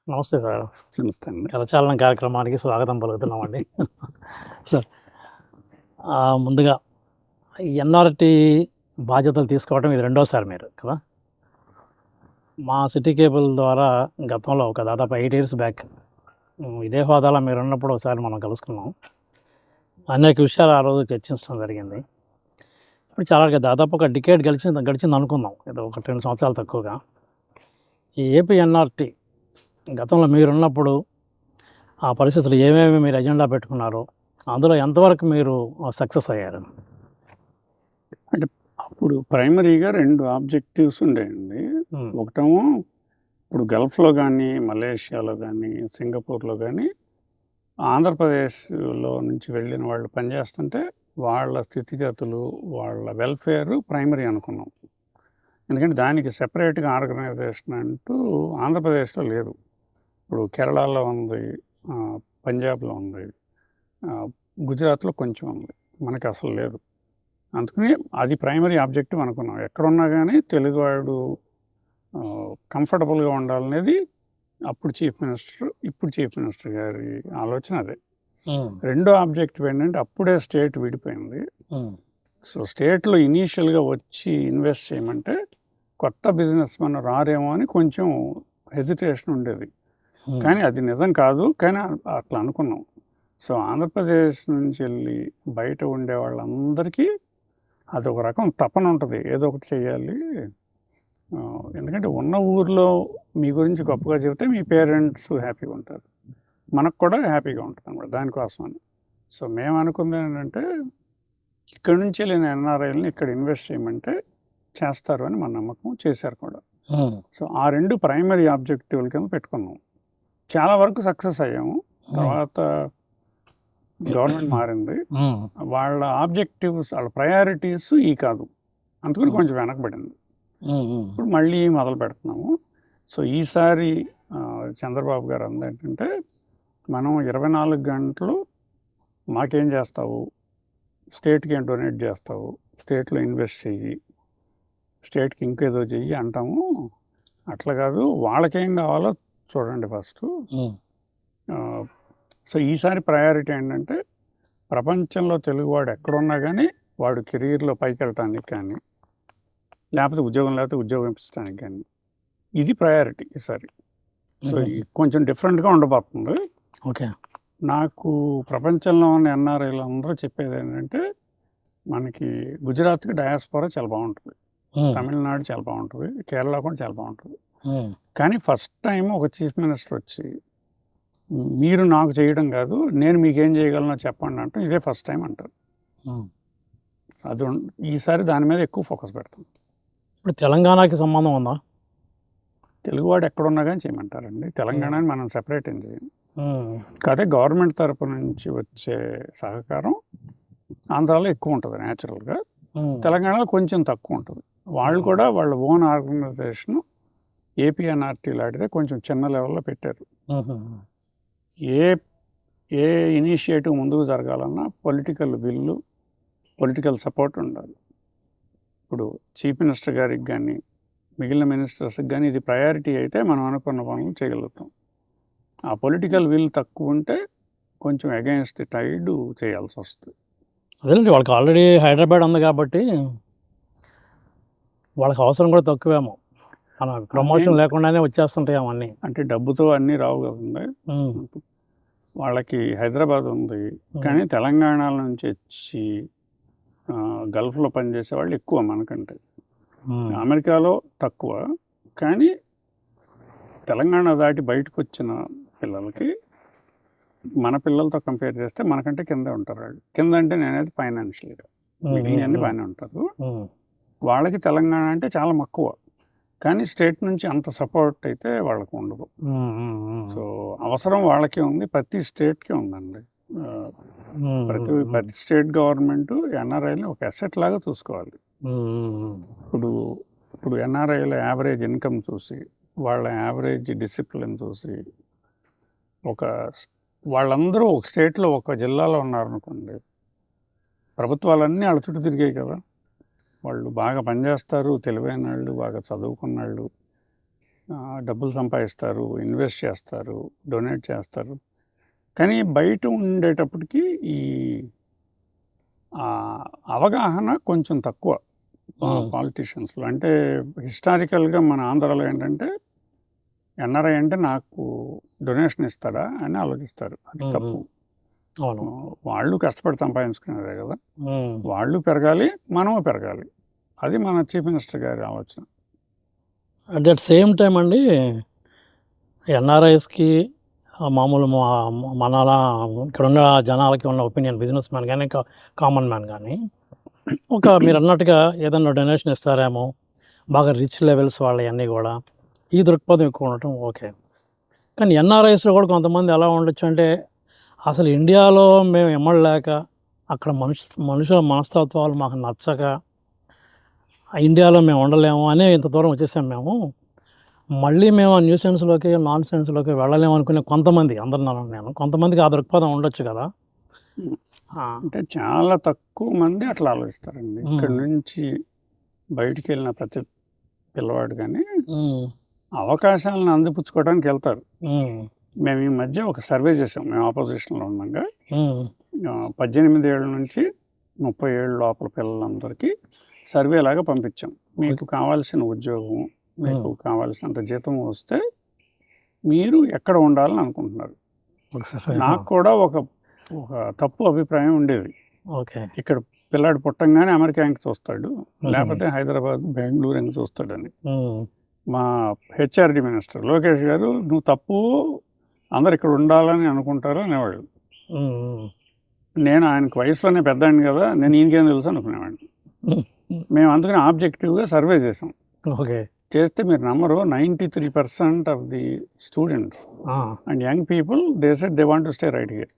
నమస్తే సార్. నమస్తే అండి. కరచాలనం కార్యక్రమానికి స్వాగతం పలుకుతున్నామండి. సార్ ముందుగా ఎన్ఆర్టీ బాధ్యతలు తీసుకోవడం ఇది రెండోసారి మీరు కదా? మా సిటీ కేబుల్ ద్వారా గతంలో ఒక దాదాపు 8 years బ్యాక్ ఇదే హోదాలో మీరు ఉన్నప్పుడు ఒకసారి మనం కలుసుకున్నాం. అనేక విషయాలు ఆ రోజు చర్చించడం జరిగింది. ఇప్పుడు చాలా దాదాపు ఒక డికేడ్ గడిచింది అనుకున్నాం, ఏదో 1-2 సంవత్సరాలు తక్కువగా. ఈ ఏపీ ఎన్ఆర్టీ గతంలో మీరున్నప్పుడు ఆ పరిస్థితులు ఏమేమి మీరు ఎజెండా పెట్టుకున్నారో అందులో ఎంతవరకు మీరు సక్సెస్ అయ్యారు? అంటే అప్పుడు ప్రైమరీగా 2 ఆబ్జెక్టివ్స్ ఉండేయండి. ఒకటేమో ఇప్పుడు గల్ఫ్లో కానీ, మలేషియాలో కానీ, సింగపూర్లో కానీ ఆంధ్రప్రదేశ్లో నుంచి వెళ్ళిన వాళ్ళు పనిచేస్తుంటే వాళ్ళ స్థితిగతులు, వాళ్ళ వెల్ఫేర్ ప్రైమరీ అనుకున్నాం. ఎందుకంటే దానికి సెపరేట్గా ఆర్గనైజేషన్ అంటూ ఆంధ్రప్రదేశ్లో లేదు. ఇప్పుడు కేరళలో ఉంది, పంజాబ్లో ఉంది, గుజరాత్లో కొంచెం ఉంది, మనకి అసలు లేదు. అందుకని అది ప్రైమరీ ఆబ్జెక్టివ్ అనుకున్నాం. ఎక్కడున్నా కానీ తెలుగువాడు కంఫర్టబుల్గా ఉండాలనేది అప్పుడు చీఫ్ మినిస్టర్, ఇప్పుడు చీఫ్ మినిస్టర్ గారి ఆలోచన అదే. రెండో ఆబ్జెక్టివ్ ఏంటంటే అప్పుడే స్టేట్ విడిపోయింది. సో స్టేట్లో ఇనీషియల్గా వచ్చి ఇన్వెస్ట్ చేయమంటే కొత్త బిజినెస్ మన రారేమో అని కొంచెం హెజిటేషన్ ఉండేది. కానీ అది నిజం కాదు, కానీ అట్లా అనుకున్నాం. సో ఆంధ్రప్రదేశ్ నుంచి వెళ్ళి బయట ఉండే వాళ్ళందరికీ అదొక రకం తపన ఉంటుంది, ఏదో ఒకటి చేయాలి. ఎందుకంటే ఉన్న ఊర్లో మీ గురించి గొప్పగా చెబితే మీ పేరెంట్స్ హ్యాపీగా ఉంటారు, మనకు కూడా హ్యాపీగా ఉంటుంది అన్నమాట, దానికోసమని. సో మేము అనుకుంది ఏంటంటే ఇక్కడి నుంచి వెళ్ళిన ఎన్ఆర్ఐలని ఇక్కడ ఇన్వెస్ట్ చేయమంటే చేస్తారు అని మన నమ్మకం, చేశారు కూడా. సో ఆ 2 ప్రైమరీ ఆబ్జెక్టివ్ల కింద పెట్టుకున్నాం. చాలా వరకు సక్సెస్ అయ్యాము. తర్వాత గవర్నమెంట్ మారింది, వాళ్ళ ఆబ్జెక్టివ్స్, వాళ్ళ ప్రయారిటీస్ ఈ కాదు, అందుకని కొంచెం వెనకబడింది. ఇప్పుడు మళ్ళీ మొదలు పెడుతున్నాము. సో ఈసారి చంద్రబాబు గారు ఏంటంటే మనం 24 గంటలు మాకేం చేస్తావు, స్టేట్కి ఏం డొనేట్ చేస్తావు, స్టేట్లో ఇన్వెస్ట్ చెయ్యి, స్టేట్కి ఇంకేదో చెయ్యి అంటాము. అట్లా కాదు, వాళ్ళకేం కావాలో చూడండి ఫస్ట్. సో ఈసారి ప్రయారిటీ ఏంటంటే ప్రపంచంలో తెలుగువాడు ఎక్కడున్నా కానీ వాడు కెరీర్లో పైకి వెళ్ళటానికి కానీ, లేకపోతే ఉద్యోగం ఇప్పించడానికి కానీ, ఇది ప్రయారిటీ ఈసారి. సో కొంచెం డిఫరెంట్గా ఉండబోతుంది. ఓకే. నాకు ప్రపంచంలో ఉన్న ఎన్ఆర్ఐలు అందరూ చెప్పేది ఏంటంటే మనకి గుజరాత్కి డయాస్పోరా చాలా బాగుంటుంది, తమిళనాడు చాలా బాగుంటుంది, కేరళ కూడా చాలా బాగుంటుంది. కానీ ఫస్ట్ టైం ఒక చీఫ్ మినిస్టర్ వచ్చి మీరు నాకు చేయడం కాదు, నేను మీకేం చేయగలనో చెప్పండి అంటూ ఇదే ఫస్ట్ టైం అంటారు. అది ఈసారి దాని మీద ఎక్కువ ఫోకస్ పెడతాం. ఇప్పుడు తెలంగాణకి సంబంధం ఉందా? తెలుగువాడు ఎక్కడున్నా కానీ చేయమంటారండి. తెలంగాణని మనం సెపరేట్ ఏం చేయం. కాదే గవర్నమెంట్ తరపు నుంచి వచ్చే సహకారం ఆంధ్రాలో ఎక్కువ ఉంటుంది న్యాచురల్గా, తెలంగాణలో కొంచెం తక్కువ ఉంటుంది. వాళ్ళు కూడా వాళ్ళ ఓన్ ఆర్గనైజేషన్ ఏపీఎన్ఆర్టీ లాంటిదే కొంచెం చిన్న లెవెల్లో పెట్టారు. ఏ ఇనిషియేటివ్ ముందుకు జరగాలన్నా పొలిటికల్ విల్లు, పొలిటికల్ సపోర్ట్ ఉండాలి. ఇప్పుడు చీఫ్ మినిస్టర్ గారికి కానీ మిగిలిన మినిస్టర్స్కి కానీ ఇది ప్రయారిటీ అయితే మనం అనుకున్న పనులు చేయగలుగుతాం. ఆ పొలిటికల్ విల్ తక్కువ ఉంటే కొంచెం అగైన్స్ట్ ది టైడ్ చేయాల్సి వస్తుంది. అదేనండి, వాళ్ళకి ఆల్రెడీ హైదరాబాద్ ఉంది కాబట్టి వాళ్ళకి అవసరం కూడా తక్కువేమో, మన ప్రమోషన్ లేకుండానే వచ్చేస్తుంటాయి అవన్నీ. అంటే డబ్బుతో అన్నీ రావు కదండి. వాళ్ళకి హైదరాబాద్ ఉంది, కానీ తెలంగాణ నుంచి వచ్చి గల్ఫ్లో పనిచేసే వాళ్ళు ఎక్కువ మనకంటే. అమెరికాలో తక్కువ, కానీ తెలంగాణ దాటి బయటకు వచ్చిన పిల్లలకి మన పిల్లలతో కంపేర్ చేస్తే మనకంటే కింద ఉంటారు వాళ్ళు. కింద అంటే నేనైతే ఫైనాన్షియల్గా, మిగిలిన బాగానే ఉంటారు. వాళ్ళకి తెలంగాణ అంటే చాలా మక్కువ, కానీ స్టేట్ నుంచి అంత సపోర్ట్ అయితే వాళ్ళకు ఉండదు. సో అవసరం వాళ్ళకే ఉంది, ప్రతి స్టేట్కే ఉందండి. ప్రతి స్టేట్ గవర్నమెంట్ ఎన్ఆర్ఐని ఒక అసెట్ లాగా చూసుకోవాలి. ఇప్పుడు ఎన్ఆర్ఐల యావరేజ్ ఇన్కమ్ చూసి, వాళ్ళ యావరేజ్ డిసిప్లిన్ చూసి, వాళ్ళందరూ ఒక స్టేట్లో ఒక జిల్లాలో ఉన్నారనుకోండి, ప్రభుత్వాలన్నీ వాళ్ళ చుట్టూ తిరిగాయి కదా. వాళ్ళు బాగా పనిచేస్తారు, తెలివైన వాళ్ళు, బాగా చదువుకున్న వాళ్ళు, డబ్బులు సంపాదిస్తారు, ఇన్వెస్ట్ చేస్తారు, డొనేట్ చేస్తారు. కానీ బయట ఉండేటప్పటికి ఈ అవగాహన కొంచెం తక్కువ పాలిటీషియన్స్లో. అంటే హిస్టారికల్గా మన ఆంధ్రాలో ఏంటంటే ఎన్ఆర్ఐ అంటే నాకు డొనేషన్ ఇస్తాడా అని ఆలోచిస్తారు. అది తప్పు. వాళ్ళు కష్టపడి సంపాదించుకునేదే కదా, వాళ్ళు పెరగాలి, మనము పెరగాలి. అది మన చీఫ్ మినిస్టర్ గారి ఆలోచన. అట్ దట్ సేమ్ టైం అండి, ఎన్ఆర్ఐస్కి మామూలు మన ఇక్కడున్న జనాలకి ఉన్న ఒపీనియన్, బిజినెస్ మ్యాన్ కానీ కామన్ మ్యాన్ కానీ మీరు అన్నట్టుగా ఏదన్నా డొనేషన్ ఇస్తారేమో, బాగా రిచ్ లెవెల్స్ వాళ్ళవన్నీ కూడా ఈ దృక్పథం ఎక్కువ ఉండటం ఓకే. కానీ ఎన్ఆర్ఐస్లో కూడా కొంతమంది ఎలా ఉండొచ్చు అంటే, అసలు ఇండియాలో మేము ఇమ్మడలేక, అక్కడ మనుషుల మనస్తత్వాలు మాకు నచ్చక ఇండియాలో మేము ఉండలేము అనే ఇంత దూరం వచ్చేసాం మేము, మళ్ళీ మేము ఆ న్యూ సెన్స్లోకి నాన్ సెన్స్లోకి వెళ్ళలేము అనుకునే కొంతమంది, అందరు నేను కొంతమందికి ఆ దృక్పథం ఉండొచ్చు కదా. అంటే చాలా తక్కువ మంది అట్లా ఆలోచిస్తారండి. ఇక్కడ నుంచి బయటికి వెళ్ళిన ప్రతి పిల్లవాడు కానీ అవకాశాలను అందిపుచ్చుకోవడానికి వెళ్తారు. మేము ఈ మధ్య ఒక సర్వే చేసాం, మేము ఆపోజిషన్లో ఉండగా 18 ఏళ్ళ నుంచి 30 ఏళ్ళ లోపల పిల్లలందరికీ సర్వే లాగా పంపించాం. మీకు కావాల్సిన ఉద్యోగం, మీకు కావాల్సినంత జీతం వస్తే మీరు ఎక్కడ ఉండాలని అనుకుంటున్నారు. నాకు కూడా ఒక తప్పు అభిప్రాయం ఉండేది. ఇక్కడ పిల్లాడు పుట్టంగానే అమెరికా ఎంక చూస్తాడు, లేకపోతే హైదరాబాద్, బెంగళూరు ఎంక చూస్తాడని. మా హెచ్ఆర్డి మినిస్టర్ లోకేష్ గారు, నువ్వు తప్పు, అందరు ఇక్కడ ఉండాలని అనుకుంటారు అనేవాళ్ళు. నేను ఆయనకు వయసులోనే పెద్దాను కదా, నేను ఈయనకేం తెలుసు అనుకునేవాడిని. మేము అందుకని ఆబ్జెక్టివ్గా సర్వే చేసాం. చేస్తే మీరు నమ్మరు, 93% of the students and young people they said they want to stay right here.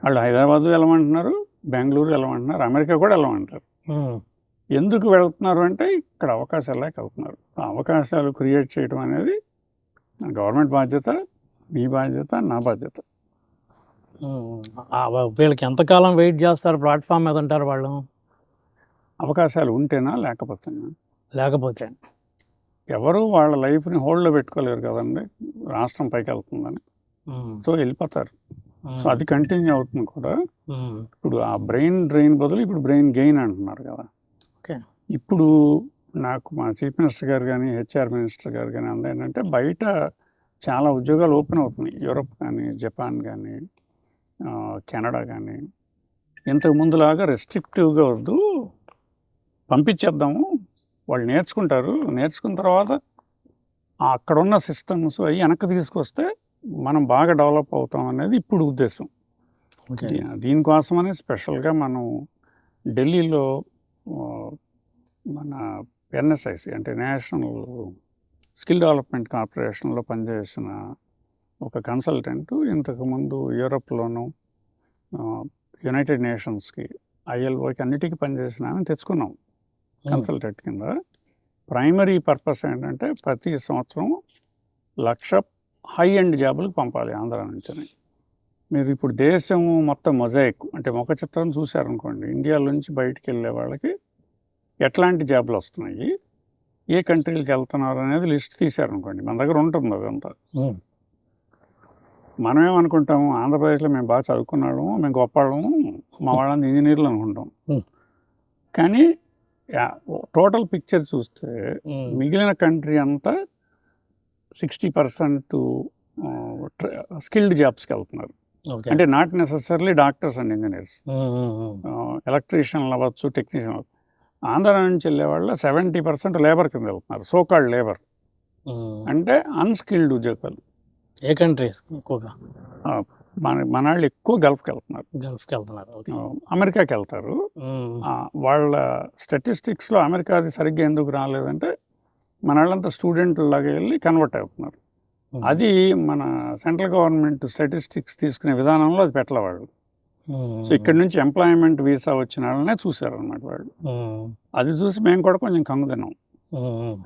వాళ్ళు హైదరాబాద్ వెళ్ళమంటున్నారు, బెంగళూరు వెళ్ళమంటున్నారు, అమెరికా కూడా వెళ్ళమంటారు. ఎందుకు వెళ్తున్నారు అంటే ఇక్కడ అవకాశాలు లేక వెళ్తున్నారు. అవకాశాలు క్రియేట్ చేయడం అనేది గవర్నమెంట్ బాధ్యత, మీ బాధ్యత, నా బాధ్యత. వీళ్ళకి ఎంతకాలం వెయిట్ చేస్తారు ప్లాట్ఫామ్ మీద ఉంటారు వాళ్ళు? అవకాశాలు ఉంటేనా లేకపోతేనా? లేకపోతే ఎవరు వాళ్ళ లైఫ్ని హోల్డ్లో పెట్టుకోలేరు కదండి, రాష్ట్రం పైకి వెళ్తుందని. సో వెళ్ళిపోతారు. సో అది కంటిన్యూ అవుతుంది కూడా. ఇప్పుడు ఆ బ్రెయిన్ డ్రెయిన్ బదులు ఇప్పుడు బ్రెయిన్ గెయిన్ అంటున్నారు కదా. ఇప్పుడు నాకు మా చీఫ్ మినిస్టర్ గారు కానీ హెచ్ఆర్ మినిస్టర్ గారు కానీ అంది ఏంటంటే, బయట చాలా ఉద్యోగాలు ఓపెన్ అవుతున్నాయి. యూరోప్ కానీ, జపాన్ కానీ, కెనడా కానీ. ఇంతకు ముందులాగా రెస్ట్రిక్టివ్గా వద్దు, పంపించేద్దాము, వాళ్ళు నేర్చుకుంటారు, నేర్చుకున్న తర్వాత అక్కడున్న సిస్టమ్స్ అవి వెనక్కి తీసుకొస్తే మనం బాగా డెవలప్ అవుతాం అనేది ఇప్పుడు ఉద్దేశం. దీనికోసమని స్పెషల్గా మనం ఢిల్లీలో మన ఎన్ఎస్ఐసి అంటే నేషనల్ స్కిల్ డెవలప్మెంట్ కార్పొరేషన్లో పనిచేసిన ఒక కన్సల్టెంట్ ఇంతకుముందు యూరోప్లోను, యునైటెడ్ నేషన్స్కి, ఐఎల్ఓకి అన్నిటికీ పనిచేసిన ఆమె తెచ్చుకున్నాం కన్సల్టెంట్ కింద. ప్రైమరీ పర్పస్ ఏంటంటే ప్రతి సంవత్సరం 1,00,000 హై ఎండ్ జాబులకు పంపాలి ఆంధ్ర నుంచి. మీరు ఇప్పుడు దేశం మొత్తం మొజాయిక్ అంటే ముఖ చిత్రం చూశారనుకోండి, ఇండియా నుంచి బయటికి వెళ్ళే వాళ్ళకి ఎట్లాంటి జాబులు వస్తున్నాయి, ఏ కంట్రీలకు వెళ్తున్నారు అనేది లిస్ట్ తీశారనుకోండి, మన దగ్గర ఉంటుంది అదంతా. మనమేమనుకుంటాము, ఆంధ్రప్రదేశ్లో మేము బాగా చదువుకున్నాము, మేము గొప్పవాళ్ళము, మా వాళ్ళని ఇంజనీర్లు అనుకుంటాం. కానీ టోటల్ పిక్చర్ చూస్తే మిగిలిన కంట్రీ అంతా 60% స్కిల్డ్ జాబ్స్కి వెళ్తున్నారు. అంటే not necessarily doctors and engineers, ఎలక్ట్రీషియన్లు అవ్వచ్చు, టెక్నీషియన్ అవ్వచ్చు. ఆంధ్ర నుంచి వెళ్ళే వాళ్ళ 70% లేబర్ కింద వెళ్తున్నారు, సోకాల్డ్ లేబర్, అంటే అన్స్కిల్డ్ ఉద్యోగాలు. ఏ కంట్రీస్ ఎక్కువగా? మన వాళ్ళు ఎక్కువ గల్ఫ్కి వెళ్తున్నారు, అమెరికాకి వెళ్తారు. వాళ్ళ స్టాటిస్టిక్స్లో అమెరికాది సరిగ్గా ఎందుకు రాలేదంటే, మన వాళ్ళంతా స్టూడెంట్ లాగా వెళ్ళి కన్వర్ట్ అవుతున్నారు. అది మన సెంట్రల్ గవర్నమెంట్ స్టాటిస్టిక్స్ తీసుకునే విధానంలో అది పెట్టలేవాళ్ళు. సో ఇక్కడ నుంచి ఎంప్లాయ్మెంట్ వీసా వచ్చిన వాళ్ళనే చూసారనమాట వాళ్ళు. అది చూసి మేము కూడా కొంచెం కంగుతిన్నాం.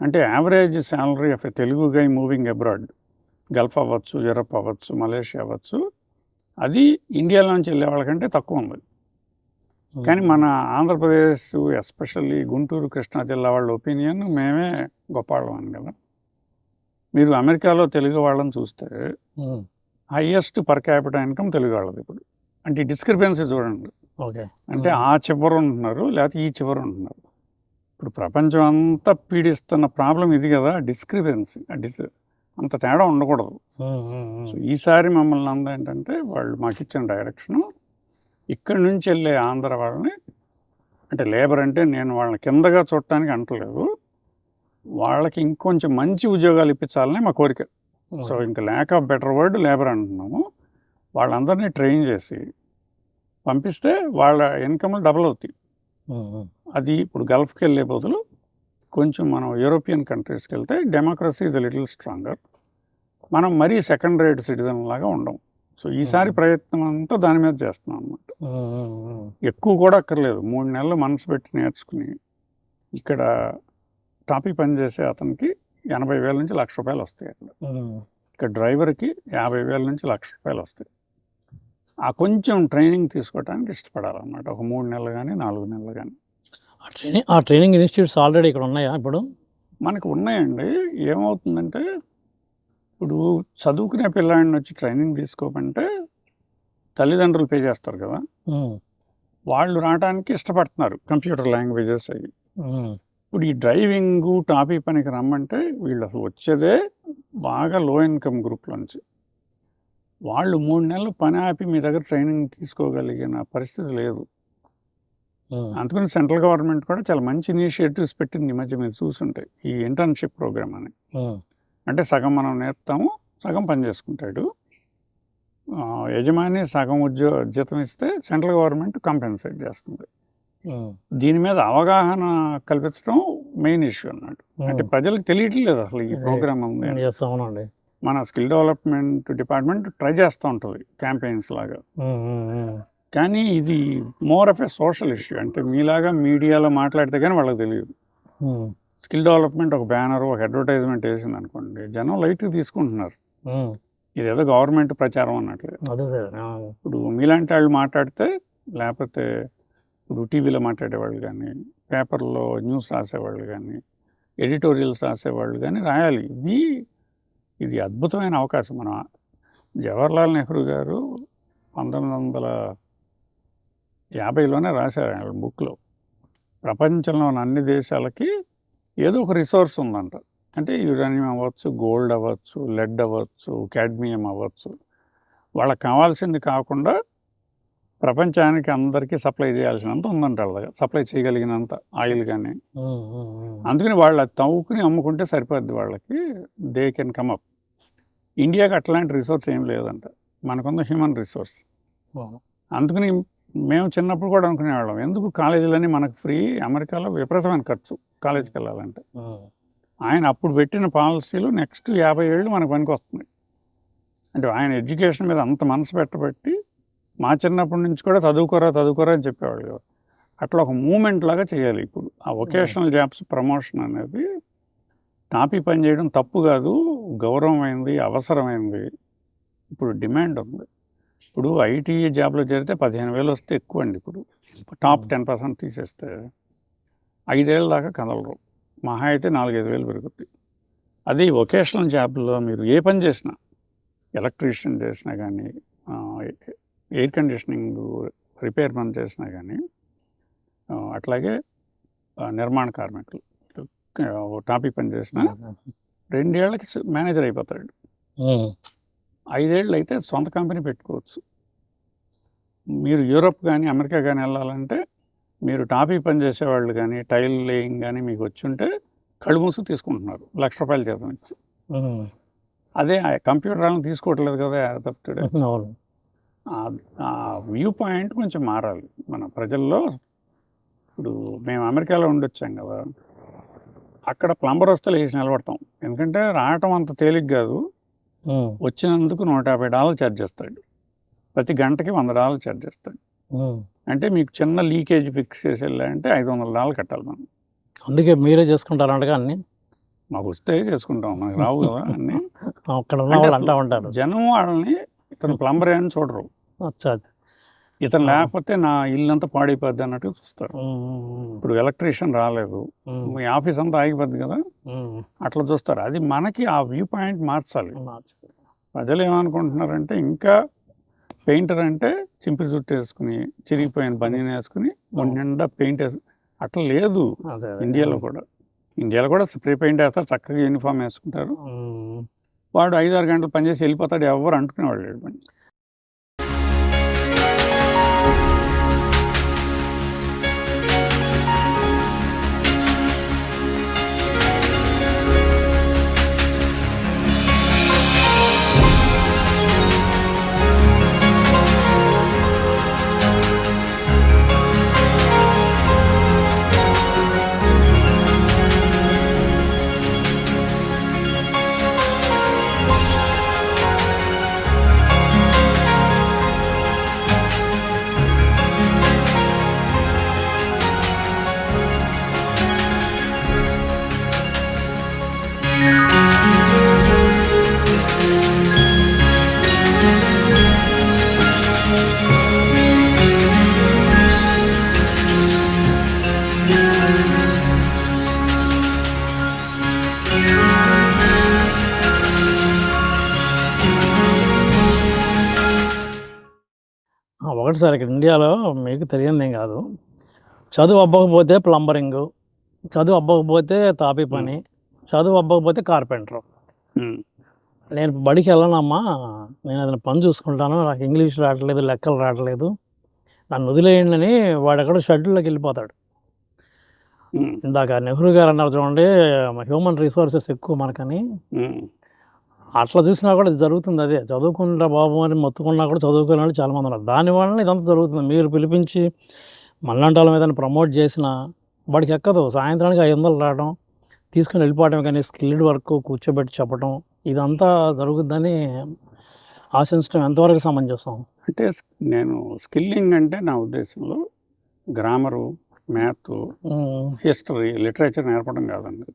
అంటే average salary of a Telugu guy moving abroad, Gulf అవ్వచ్చు, యూరప్ అవ్వచ్చు, మలేషియా అవ్వచ్చు, అది ఇండియాలో నుంచి వెళ్ళే వాళ్ళకంటే తక్కువ ఉంది. కానీ మన ఆంధ్రప్రదేశ్ ఎస్పెషల్లీ గుంటూరు, కృష్ణా జిల్లా వాళ్ళ ఒపీనియన్ మేమే గొప్పవాళ్ళం అని కదా. మీరు అమెరికాలో తెలుగు వాళ్ళని చూస్తే highest per capital income Telugu వాళ్ళది ఇప్పుడు. అంటే డిస్క్రిపెన్సీ చూడండి. ఓకే. అంటే ఆ చివరు ఉంటున్నారు, లేకపోతే ఈ చివరు ఉంటున్నారు. ఇప్పుడు ప్రపంచం అంతా పీడిస్తున్న ప్రాబ్లం ఇది కదా, డిస్క్రిపెన్సీ. అంత తేడా ఉండకూడదు. సో ఈసారి మమ్మల్ని ఏంటంటే వాళ్ళు మాకు ఇచ్చిన డైరెక్షను, ఇక్కడి నుంచి వెళ్ళే ఆంధ్ర వాళ్ళని, అంటే లేబర్ అంటే నేను వాళ్ళని కిందగా చూడటానికి అంటలేదు, వాళ్ళకి ఇంకొంచెం మంచి ఉద్యోగాలు ఇప్పించాలని మా కోరిక. సో ఇంకా lack of better word labour అంటున్నాము. వాళ్ళందరినీ ట్రైన్ చేసి పంపిస్తే వాళ్ళ ఇన్కమ్లు డబుల్ అవుతాయి. అది ఇప్పుడు గల్ఫ్కి వెళ్ళే బదులు కొంచెం మనం యూరోపియన్ కంట్రీస్కి వెళ్తే డెమోక్రసీ ఇస్ లిటిల్ స్ట్రాంగర్. మనం మరీ సెకండ్ రేట్ సిటిజన్ లాగా ఉండం. సో ఈసారి ప్రయత్నం అంతా దాని మీద చేస్తున్నాం అన్నమాట. ఎక్కువ కూడా అక్కర్లేదు, 3 నెలలు మనసు పెట్టి నేర్చుకుని ఇక్కడ టాపిక్ పనిచేసే అతనికి 80,000 నుంచి ₹1,00,000 వస్తాయి. ఇక్కడ డ్రైవర్కి 50,000 నుంచి ₹1,00,000 వస్తాయి. ఆ కొంచెం ట్రైనింగ్ తీసుకోవడానికి ఇష్టపడాలన్నమాట. ఒక 3 నెలలు కానీ 4 నెలలు కానీ. ఆ ట్రైనింగ్ ఇన్స్టిట్యూట్స్ ఆల్రెడీ ఇక్కడ ఉన్నాయా ఇప్పుడు? మనకు ఉన్నాయండి. ఏమవుతుందంటే ఇప్పుడు చదువుకునే పిల్లాడిని వచ్చి ట్రైనింగ్ తీసుకోమంటే తల్లిదండ్రులు పే చేస్తారు కదా, వాళ్ళు రావడానికి ఇష్టపడుతున్నారు. కంప్యూటర్ లాంగ్వేజెస్ అవి. ఇప్పుడు ఈ డ్రైవింగ్ టాపిక్ పనికి రమ్మంటే వీళ్ళు అసలు వచ్చేదే బాగా లో ఇన్కమ్ గ్రూప్లో నుంచి. వాళ్ళు 3 నెలలు పని ఆపి మీ దగ్గర ట్రైనింగ్ తీసుకోగలిగిన పరిస్థితి లేదు. అందుకని సెంట్రల్ గవర్నమెంట్ కూడా చాలా మంచి ఇనిషియేటివ్స్ పెట్టింది ఈ మధ్య, మీరు చూసుంటాయి. ఈ ఇంటర్న్షిప్ ప్రోగ్రామ్ అని. అంటే సగం మనం నేర్పుతాము, సగం పని చేసుకుంటాడు యజమాని. సగం జీతం ఇస్తే సెంట్రల్ గవర్నమెంట్ కంపెన్సేట్ చేస్తుంది. దీని మీద అవగాహన కల్పించడం మెయిన్ ఇష్యూ అన్నమాట. అంటే ప్రజలకు తెలియట్లేదు అసలు ఈ ప్రోగ్రామ్ ఉంది. అవునండి. మన స్కిల్ డెవలప్మెంట్ డిపార్ట్మెంట్ ట్రై చేస్తూ ఉంటుంది క్యాంపెయిన్స్ లాగా. కానీ ఇది more of A social issue. అంటే మీలాగా మీడియాలో మాట్లాడితే కానీ వాళ్ళకి తెలియదు. స్కిల్ డెవలప్మెంట్ ఒక బ్యానర్, ఒక అడ్వర్టైజ్మెంట్ వేసింది అనుకోండి, జనం లైట్గా తీసుకుంటున్నారు. ఇదేదో గవర్నమెంట్ ప్రచారం అన్నట్లేదు. ఇప్పుడు మీలాంటి వాళ్ళు మాట్లాడితే, లేకపోతే ఇప్పుడు టీవీలో మాట్లాడేవాళ్ళు కానీ, పేపర్లో న్యూస్ రాసేవాళ్ళు కానీ, ఎడిటోరియల్స్ రాసేవాళ్ళు కానీ రాయాలి. ఇది అద్భుతమైన అవకాశం. మన జవహర్లాల్ నెహ్రూ గారు 1950లోనే రాశారు ఆయన బుక్లో, ప్రపంచంలోని అన్ని దేశాలకి ఏదో ఒక రిసోర్స్ ఉందంట. అంటే యురేనియం అవ్వచ్చు, గోల్డ్ అవ్వచ్చు, లెడ్ అవ్వచ్చు, క్యాడ్మియం అవ్వచ్చు. వాళ్ళకి కావాల్సింది కాకుండా ప్రపంచానికి అందరికీ సప్లై చేయాల్సినంత ఉందంట, వాళ్ళ సప్లై చేయగలిగినంత ఆయిల్ కానీ. అందుకని వాళ్ళు అది తవ్వుకుని అమ్ముకుంటే సరిపోద్ది వాళ్ళకి, దే కెన్ కమ్ అప్. ఇండియాకి అట్లాంటి రిసోర్స్ ఏం లేదంట, మనకున్న హ్యూమన్ రిసోర్స్. అందుకని మేము చిన్నప్పుడు కూడా అనుకునేవాళ్ళం, ఎందుకు కాలేజీలని మనకు ఫ్రీ, అమెరికాలో విపరీతమైన ఖర్చు కాలేజీకి వెళ్ళాలంటే. ఆయన అప్పుడు పెట్టిన పాలసీలు నెక్స్ట్ 50 ఏళ్ళు మనకు పనికి వస్తున్నాయి. అంటే ఆయన ఎడ్యుకేషన్ మీద అంత మనసు పెట్టబట్టి మా చిన్నప్పటి నుంచి కూడా చదువుకోరా అని చెప్పేవాళ్ళు కదా. అట్లా ఒక మూమెంట్ లాగా చేయాలి. ఇప్పుడు ఆ వొకేషనల్ జాబ్స్ ప్రమోషన్ అనేది టాపీ పని చేయడం తప్పు కాదు, గౌరవమైంది, అవసరమైంది. ఇప్పుడు డిమాండ్ ఉంది. ఇప్పుడు ఐటీ జాబ్లో చేరితే 15,000 వస్తే ఎక్కువ అండి. ఇప్పుడు టాప్ 10% తీసేస్తే 5 ఏళ్ళ దాకా కదలరు, మహా అయితే 4-5 వేలు పెరుగుతాయి. అది వొకేషనల్ జాబ్లో మీరు ఏ పని చేసినా, ఎలక్ట్రీషియన్ చేసినా కానీ, ఎయిర్ కండిషనింగ్ రిపేర్ పని చేసినా కానీ, అట్లాగే నిర్మాణ కార్మికులు టాపిక్ పని చేసినా 2 ఏళ్ళకి మేనేజర్ అయిపోతాడు. 5 ఏళ్ళు అయితే సొంత కంపెనీ పెట్టుకోవచ్చు. మీరు యూరోప్ కానీ అమెరికా కానీ వెళ్ళాలంటే మీరు టాపిక్ పని చేసేవాళ్ళు కానీ, టైల్ లేయింగ్ కానీ మీకు వచ్చి ఉంటే కళ్ళు మూసు తీసుకుంటున్నారు, ₹1,00,000 జీతం ఇచ్చి. అదే కంప్యూటర్ వాళ్ళని తీసుకోవట్లేదు కదా తప్పుడే. ఆ వ్యూ పాయింట్ కొంచెం మారాలి మన ప్రజల్లో. ఇప్పుడు మేము అమెరికాలో ఉండొచ్చాం కదా, అక్కడ ప్లంబర్ వస్తే లేచి నిలబడతాం. ఎందుకంటే రావటం అంత తేలిక కాదు. వచ్చినందుకు $150 ఛార్జ్ చేస్తాడు, ప్రతి గంటకి $100 ఛార్జ్ చేస్తాడు. అంటే మీకు చిన్న లీకేజ్ ఫిక్స్ చేసి వెళ్ళాలంటే $500 కట్టాలి మనం. అందుకే మీరే చేసుకుంటారంటగా అన్నీ? మాకు వస్తే చేసుకుంటాం, మనకు రావు కదా అన్నీ. అక్కడ ఉన్న వాళ్ళు అంటూ ఉంటారు, జనం వాళ్ళని ఇతను ప్లంబర్ అని చూడరు. ఇతను లేకపోతే నా ఇల్లంతా పాడైపోద్ది అన్నట్టు చూస్తారు. ఇప్పుడు ఎలక్ట్రీషియన్ రాలేదు, మీ ఆఫీస్ అంతా ఆగిపోద్ది కదా, అట్లా చూస్తారు. అది మనకి ఆ వ్యూ పాయింట్ మార్చాలి. ప్రజలు ఏమనుకుంటున్నారంటే ఇంకా పెయింటర్ అంటే చింపిరి జుట్టు వేసుకుని చిరిగిపోయిన బనీన్ వేసుకుని నిండా పెయింట్ అట్లా లేదు. ఇండియాలో కూడా స్ప్రే పెయింట్ వేస్తారు, చక్కగా యూనిఫామ్ వేసుకుంటారు. వాడు 5-6 గంటలు పనిచేసి వెళ్ళిపోతాడు, ఎవరు అంటుకునేవాడు లేడు పని. ఒకటి సార్, ఇక్కడ ఇండియాలో మీకు తెలియదేం కాదు, చదువు అవ్వకపోతే ప్లంబరింగు, చదువు అవ్వకపోతే తాపీ పని, చదువు అవ్వకపోతే కార్పెంటరు. నేను బడికి వెళ్ళనమ్మా, నేను ఏదైనా పని చూసుకుంటాను, నాకు ఇంగ్లీష్ రావట్లేదు, లెక్కలు రావట్లేదు, నన్ను వదిలేయండి అని వాడెక్కడ షెడ్యూల్లోకి వెళ్ళిపోతాడు. ఇందాక నెహ్రూ గారు అన్నారు చూడండి, హ్యూమన్ రిసోర్సెస్ ఎక్కువ మనకని. అట్లా చూసినా కూడా ఇది జరుగుతుంది. అదే చదువుకుంటా బాబు అని మొత్తుకున్నా కూడా చదువుకునే వాళ్ళు చాలామంది ఉన్నారు. దానివల్ల ఇదంతా జరుగుతుంది. మీరు పిలిపించి మళ్ళంటి వాళ్ళ మీద ప్రమోట్ చేసిన వాడికి ఎక్కదు. సాయంత్రానికి 500 రావడం, తీసుకుని వెళ్ళిపోవడం, కానీ స్కిల్డ్ వర్క్ కూర్చోబెట్టి చెప్పడం ఇదంతా జరుగుద్దని ఆశించడం ఎంతవరకు సమంజసం? అంటే నేను స్కిల్లింగ్ అంటే నా ఉద్దేశంలో గ్రామరు, మ్యాథ్, హిస్టరీ, లిటరేచర్ నేర్పడం కాదండి.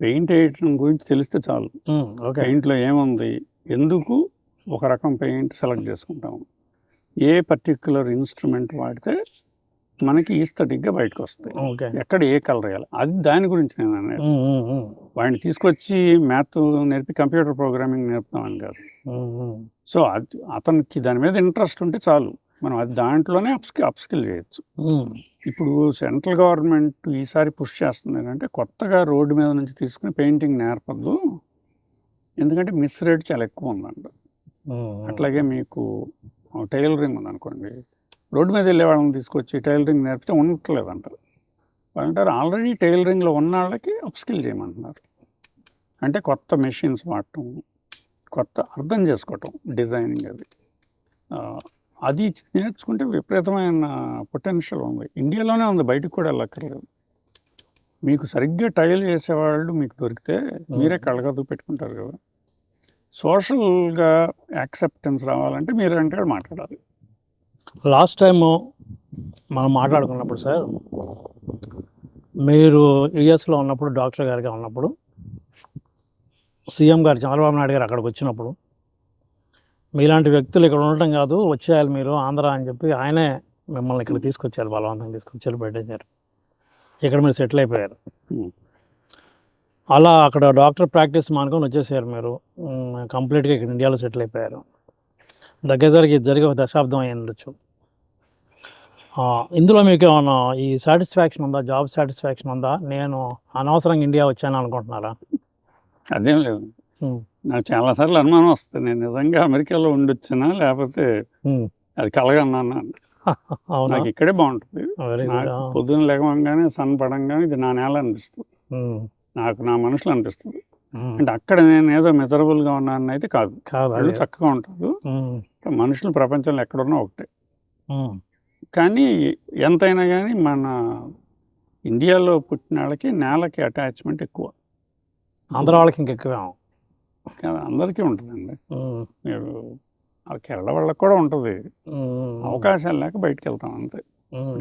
పెయింట్ వేయటం గురించి తెలిస్తే చాలు. పెయింట్లో ఏముంది, ఎందుకు ఒక రకం పెయింట్ సెలెక్ట్ చేసుకుంటాము, ఏ పర్టిక్యులర్ ఇన్స్ట్రుమెంట్ వాడితే మనకి ఈస్థెటిక్గా బయటకు వస్తాయి, ఎక్కడ ఏ కలర్ వేయాలి, అది దాని గురించి నేను అనేది. వాడిని తీసుకొచ్చి మ్యాథ్ నేర్పి కంప్యూటర్ ప్రోగ్రామింగ్ నేర్పుతామని కాదు. సో అది అతనికి దాని మీద ఇంట్రెస్ట్ ఉంటే చాలు, మనం అది దాంట్లోనే అప్స్కిల్ చేయొచ్చు. ఇప్పుడు సెంట్రల్ గవర్నమెంట్ ఈసారి పుష్ చేస్తుంది అంటే కొత్తగా రోడ్డు మీద నుంచి తీసుకుని పెయింటింగ్ నేర్పద్దు, ఎందుకంటే మిస్ రేట్ చాలా ఎక్కువ ఉందంట. అట్లాగే మీకు టైలరింగ్ ఉందనుకోండి, రోడ్డు మీద వెళ్ళే వాళ్ళని తీసుకొచ్చి టైలరింగ్ నేర్పితే ఉండట్లేదు అంటారు. వాళ్ళంటారు ఆల్రెడీ టైలరింగ్లో ఉన్న వాళ్ళకి అప్స్కిల్ చేయమంటున్నారు. అంటే కొత్త మెషిన్స్ వాడటం, కొత్త అర్థం చేసుకోవటం, డిజైనింగ్ అది నేర్చుకుంటే విపరీతమైన పొటెన్షియల్ ఉంది. ఇండియాలోనే ఉంది, బయటకు కూడా వెళ్ళక్కర్లేదు. మీకు సరిగ్గా టైల్ చేసేవాళ్ళు మీకు దొరికితే మీరే కళ్ళగద్దు పెట్టుకుంటారు కదా. సోషల్గా యాక్సెప్టెన్స్ రావాలంటే మీరు అంటే మాట్లాడాలి. లాస్ట్ టైము మనం మాట్లాడుకున్నప్పుడు సార్, మీరు యుఎస్లో ఉన్నప్పుడు, డాక్టర్ గారిగా ఉన్నప్పుడు, సీఎం గారు చంద్రబాబు నాయుడు గారు అక్కడికి వచ్చినప్పుడు, మీలాంటి వ్యక్తులు ఇక్కడ ఉండటం కాదు, వచ్చేయాలి మీరు ఆంధ్ర అని చెప్పి ఆయనే మిమ్మల్ని ఇక్కడ తీసుకొచ్చారు, బలవంతంగా తీసుకొచ్చారు, పెట్టేశారు. ఇక్కడ మీరు సెటిల్ అయిపోయారు. అలా అక్కడ డాక్టర్ ప్రాక్టీస్ మానుకొని వచ్చేసారు మీరు, కంప్లీట్గా ఇక్కడ ఇండియాలో సెటిల్ అయిపోయారు. దగ్గరికి జరిగే ఒక దశాబ్దం అయి ఉండొచ్చు. ఇందులో మీకు ఏమన్నా ఈ సాటిస్ఫాక్షన్ ఉందా, జాబ్ సాటిస్ఫాక్షన్ ఉందా? నేను అనవసరంగా ఇండియా వచ్చాను అనుకుంటున్నారా? అదేం లేదు. నాకు చాలాసార్లు అనుమానం వస్తుంది, నేను నిజంగా అమెరికాలో ఉండొచ్చినా లేకపోతే అది కలగన్నాను. నాకు ఇక్కడే బాగుంటుంది. పొద్దున్న లేవగానే సన్ పడంగానే ఇది నా నేల అనిపిస్తుంది, నాకు నా మనసులో అనిపిస్తుంది. అంటే అక్కడ నేను ఏదో మిజరబుల్గా ఉన్నాను అయితే కాదు, వాళ్ళు చక్కగా ఉంటారు. మనుషులు ప్రపంచంలో ఎక్కడున్నా ఒకటే. కానీ ఎంతైనా కానీ మన ఇండియాలో పుట్టిన వాళ్ళకి నేలకి అటాచ్మెంట్ ఎక్కువ. ఆంధ్ర వాళ్ళకి ఇంకెక్కువ అందరికీ ఉంటుందండి. మీరు కేరళ వాళ్ళకి కూడా ఉంటుంది. అవకాశాలు లేక బయటకు వెళ్తాం అంతే.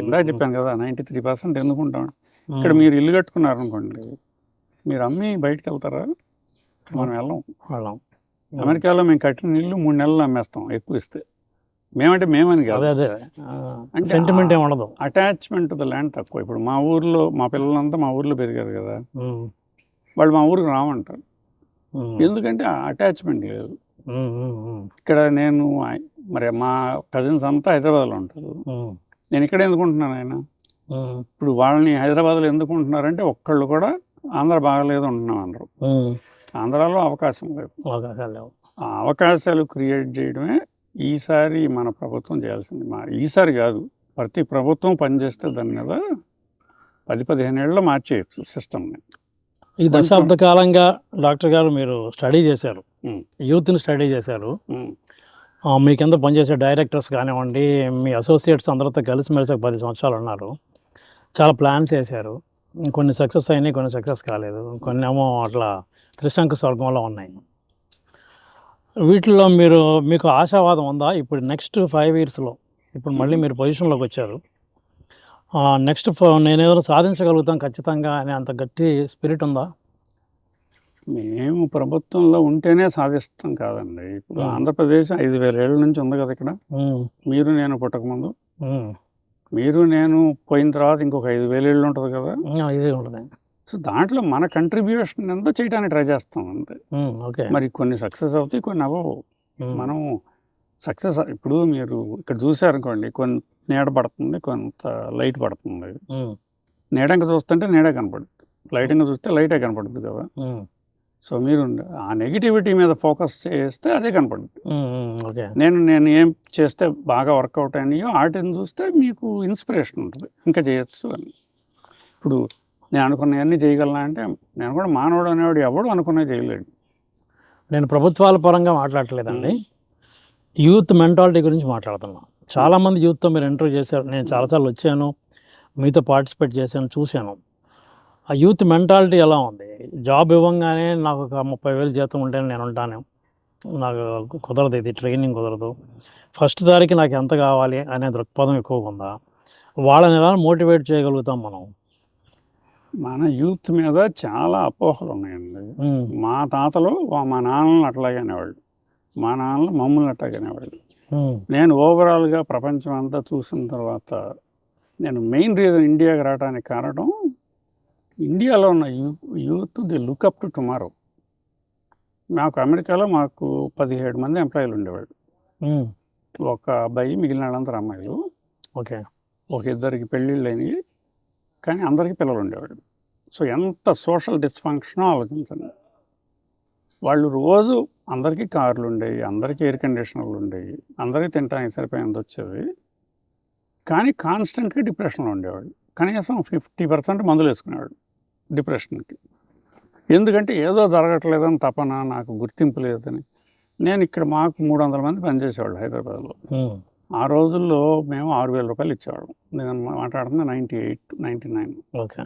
ఇందాక చెప్పాను కదా 93% ఎందుకుంటాం. ఇక్కడ మీరు ఇల్లు కట్టుకున్నారనుకోండి, మీరు అమ్మి బయటకు వెళ్తారా? మనం వెళ్ళం. అమెరికాలో మేము కట్టిన ఇల్లు 3 నెలలు అమ్మేస్తాం ఎక్కువ ఇస్తే. మేమని కాదు, అదే అంటే సెంటిమెంట్ ఏమి ఉండదు. అటాచ్మెంట్ టు ద ల్యాండ్ తక్కువ. ఇప్పుడు మా ఊర్లో మా పిల్లలంతా మా ఊర్లో పెరిగారు కదా, వాళ్ళు మా ఊరికి రామంటారు. ఎందుకంటే అటాచ్మెంట్ లేదు. ఇక్కడ నేను మరి మా కజిన్స్ అంతా హైదరాబాద్లో ఉంటారు, నేను ఇక్కడ ఎందుకుంటున్నాను ఆయన. ఇప్పుడు వాళ్ళని హైదరాబాద్లో ఎందుకు ఉంటున్నారంటే ఒక్కళ్ళు కూడా ఆంధ్ర బాగలేదు ఉంటున్నాం అందరూ. ఆంధ్రాలో అవకాశం లేదు. ఆ అవకాశాలు క్రియేట్ చేయడమే ఈసారి మన ప్రభుత్వం చేయాల్సింది. ఈసారి కాదు, ప్రతి ప్రభుత్వం పనిచేస్తే దాని మీద 10-15 ఏళ్ళలో మార్చేయచ్చు సిస్టమ్ని. ఈ దశాబ్ద కాలంగా డాక్టర్ గారు మీరు స్టడీ చేశారు, యూత్ని స్టడీ చేశారు. మీ కింద పనిచేసే డైరెక్టర్స్ కానివ్వండి, మీ అసోసియేట్స్ అందరితో కలిసిమెలిసి 10 సంవత్సరాలు ఉన్నారు. చాలా ప్లాన్స్ చేశారు. కొన్ని సక్సెస్ అయినాయి, కొన్ని సక్సెస్ కాలేదు, కొన్ని ఏమో అట్లా త్రిశంకు స్వర్గంలో ఉన్నాయి. వీటిల్లో మీకు ఆశావాదం ఉందా? ఇప్పుడు నెక్స్ట్ 5 ఇయర్స్లో ఇప్పుడు మళ్ళీ మీరు పొజిషన్లోకి వచ్చారు, నెక్స్ట్ నేను ఏదైనా సాధించగలుగుతాం ఖచ్చితంగా అనే అంత గట్టి స్పిరిట్ ఉందా? మేము ప్రభుత్వంలో ఉంటేనే సాధిస్తాం కాదండి. ఇప్పుడు ఆంధ్రప్రదేశ్ 5,000 ఏళ్ళ నుంచి ఉంది కదా ఇక్కడ. మీరు నేను పుట్టకముందు, మీరు నేను పోయిన తర్వాత ఇంకొక 5,000 ఏళ్ళు ఉంటుంది కదా. ఇదే ఉంటుంది. సో దాంట్లో మన కంట్రిబ్యూషన్ ఎంతో చేయడానికి ట్రై చేస్తాం అంతే. ఓకే. మరి కొన్ని సక్సెస్ అవుతాయి, కొన్ని అవ్వవు. మనం సక్సెస్ ఇప్పుడు మీరు ఇక్కడ చూసారనుకోండి, కొంత నీడ పడుతుంది, కొంత లైట్ పడుతుంది. నీడంగా చూస్తుంటే నీడే కనపడుతుంది, లైటింగ్ చూస్తే లైటే కనపడుతుంది కదా. సో మీరు ఆ నెగిటివిటీ మీద ఫోకస్ చేస్తే అదే కనపడుతుంది. నేను ఏం చేస్తే బాగా వర్కౌట్ అయినాయో వాటిని చూస్తే మీకు ఇన్స్పిరేషన్ ఉంటుంది, ఇంకా చేయొచ్చు అని. ఇప్పుడు నేను అనుకున్నవన్నీ చేయగలనా అంటే, నేను కూడా మానవుడు అనేవాడు ఎవడు అనుకున్నవి చేయలేడు. నేను ప్రభుత్వాల పరంగా మాట్లాడలేదండి, యూత్ మెంటాలిటీ గురించి మాట్లాడుతున్నాను. చాలామంది యూత్తో మీరు ఇంటర్వ్యూ చేశారు, నేను చాలాసార్లు వచ్చాను, మీతో పార్టిసిపేట్ చేశాను, చూశాను. ఆ యూత్ మెంటాలిటీ ఎలా ఉంది? జాబ్ ఇవ్వగానే నాకు ఒక 30,000 జీతం ఉంటేనే నేను ఉంటాను, నాకు కుదరదు, ఇది ట్రైనింగ్ కుదరదు, ఫస్ట్ దానికి నాకు ఎంత కావాలి అనే దృక్పథం ఎక్కువగా ఉందా? వాళ్ళని ఎలా మోటివేట్ చేయగలుగుతాం మనం? మన యూత్ మీద చాలా అపోహలు ఉన్నాయండి. మా తాతలు మా నాన్నలను అట్లాగే అనేవాళ్ళు, మా నాన్నలు మమ్మల్ని అట్లాగే అనేవాళ్ళు. నేను ఓవరాల్గా ప్రపంచం అంతా చూసిన తర్వాత నేను మెయిన్ రీజన్ ఇండియాకి రావడానికి కారణం, ఇండియాలో ఉన్న youth the look up to tomorrow. మాకు అమెరికాలో మాకు 17 మంది ఎంప్లాయీలు ఉండేవాళ్ళు, ఒక అబ్బాయి, మిగిలిన వాళ్ళందరూ అమ్మాయిలు. ఓకే. ఒక 2 పెళ్ళిళ్ళు అయినాయి, కానీ అందరికీ పిల్లలు ఉండేవాళ్ళు. సో ఎంత సోషల్ డిస్ఫంక్షనో ఆలోచించండి. వాళ్ళు రోజు అందరికీ కార్లు ఉండేవి, అందరికీ ఎయిర్ కండిషనర్లు ఉండేవి, అందరికీ తినడానికి సరిపోయేంత వచ్చేవి, కానీ కాన్స్టెంట్గా డిప్రెషన్లో ఉండేవాళ్ళు. కనీసం 50% మందులు వేసుకునేవాడు డిప్రెషన్కి. ఎందుకంటే ఏదో జరగట్లేదని తపన, నాకు గుర్తింపు లేదని. నేను ఇక్కడ మాకు 300 మంది పనిచేసేవాళ్ళు హైదరాబాద్లో. ఆ రోజుల్లో మేము 6,000 రూపాయలు ఇచ్చేవాళ్ళం. నేను మాట్లాడుతున్నా 98, 99. ఓకే.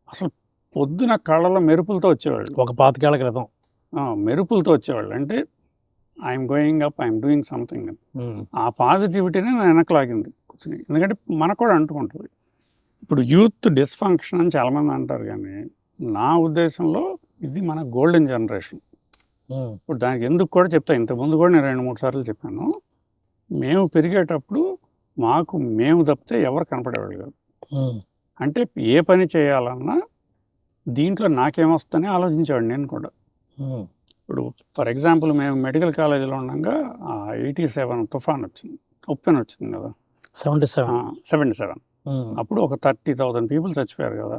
అసలు పొద్దున కళ్ళలో మెరుపులతో వచ్చేవాళ్ళు, ఒక 25 ఏళ్ల క్రితం మెరుపులతో వచ్చేవాళ్ళు. అంటే I'm going up, I'm doing something. ఆ పాజిటివిటీనే నేను వెనకలాగింది. ఎందుకంటే మనకు కూడా అంటుకుంటుంది. ఇప్పుడు యూత్ డిస్ఫంక్షన్ అని చాలామంది అంటారు, కానీ నా ఉద్దేశంలో ఇది మన గోల్డెన్ జనరేషన్. ఇప్పుడు దానికి ఎందుకు కూడా చెప్తాను, ఇంతకుముందు కూడా నేను 2-3 సార్లు చెప్పాను. మేము పెరిగేటప్పుడు మేము తప్పితే ఎవరు కనపడేవాళ్ళు కాదు. అంటే ఏ పని చేయాలన్నా దీంట్లో నాకేమొస్తుందని ఆలోచించేవాడు నేను కూడా. ఇప్పుడు ఫర్ ఎగ్జాంపుల్ మేము మెడికల్ కాలేజీలో ఉండగా 87 తుఫాన్ వచ్చింది, ఉప్పెన్ వచ్చింది కదా, 77. అప్పుడు ఒక 30,000 పీపుల్ చచ్చిపోయారు కదా.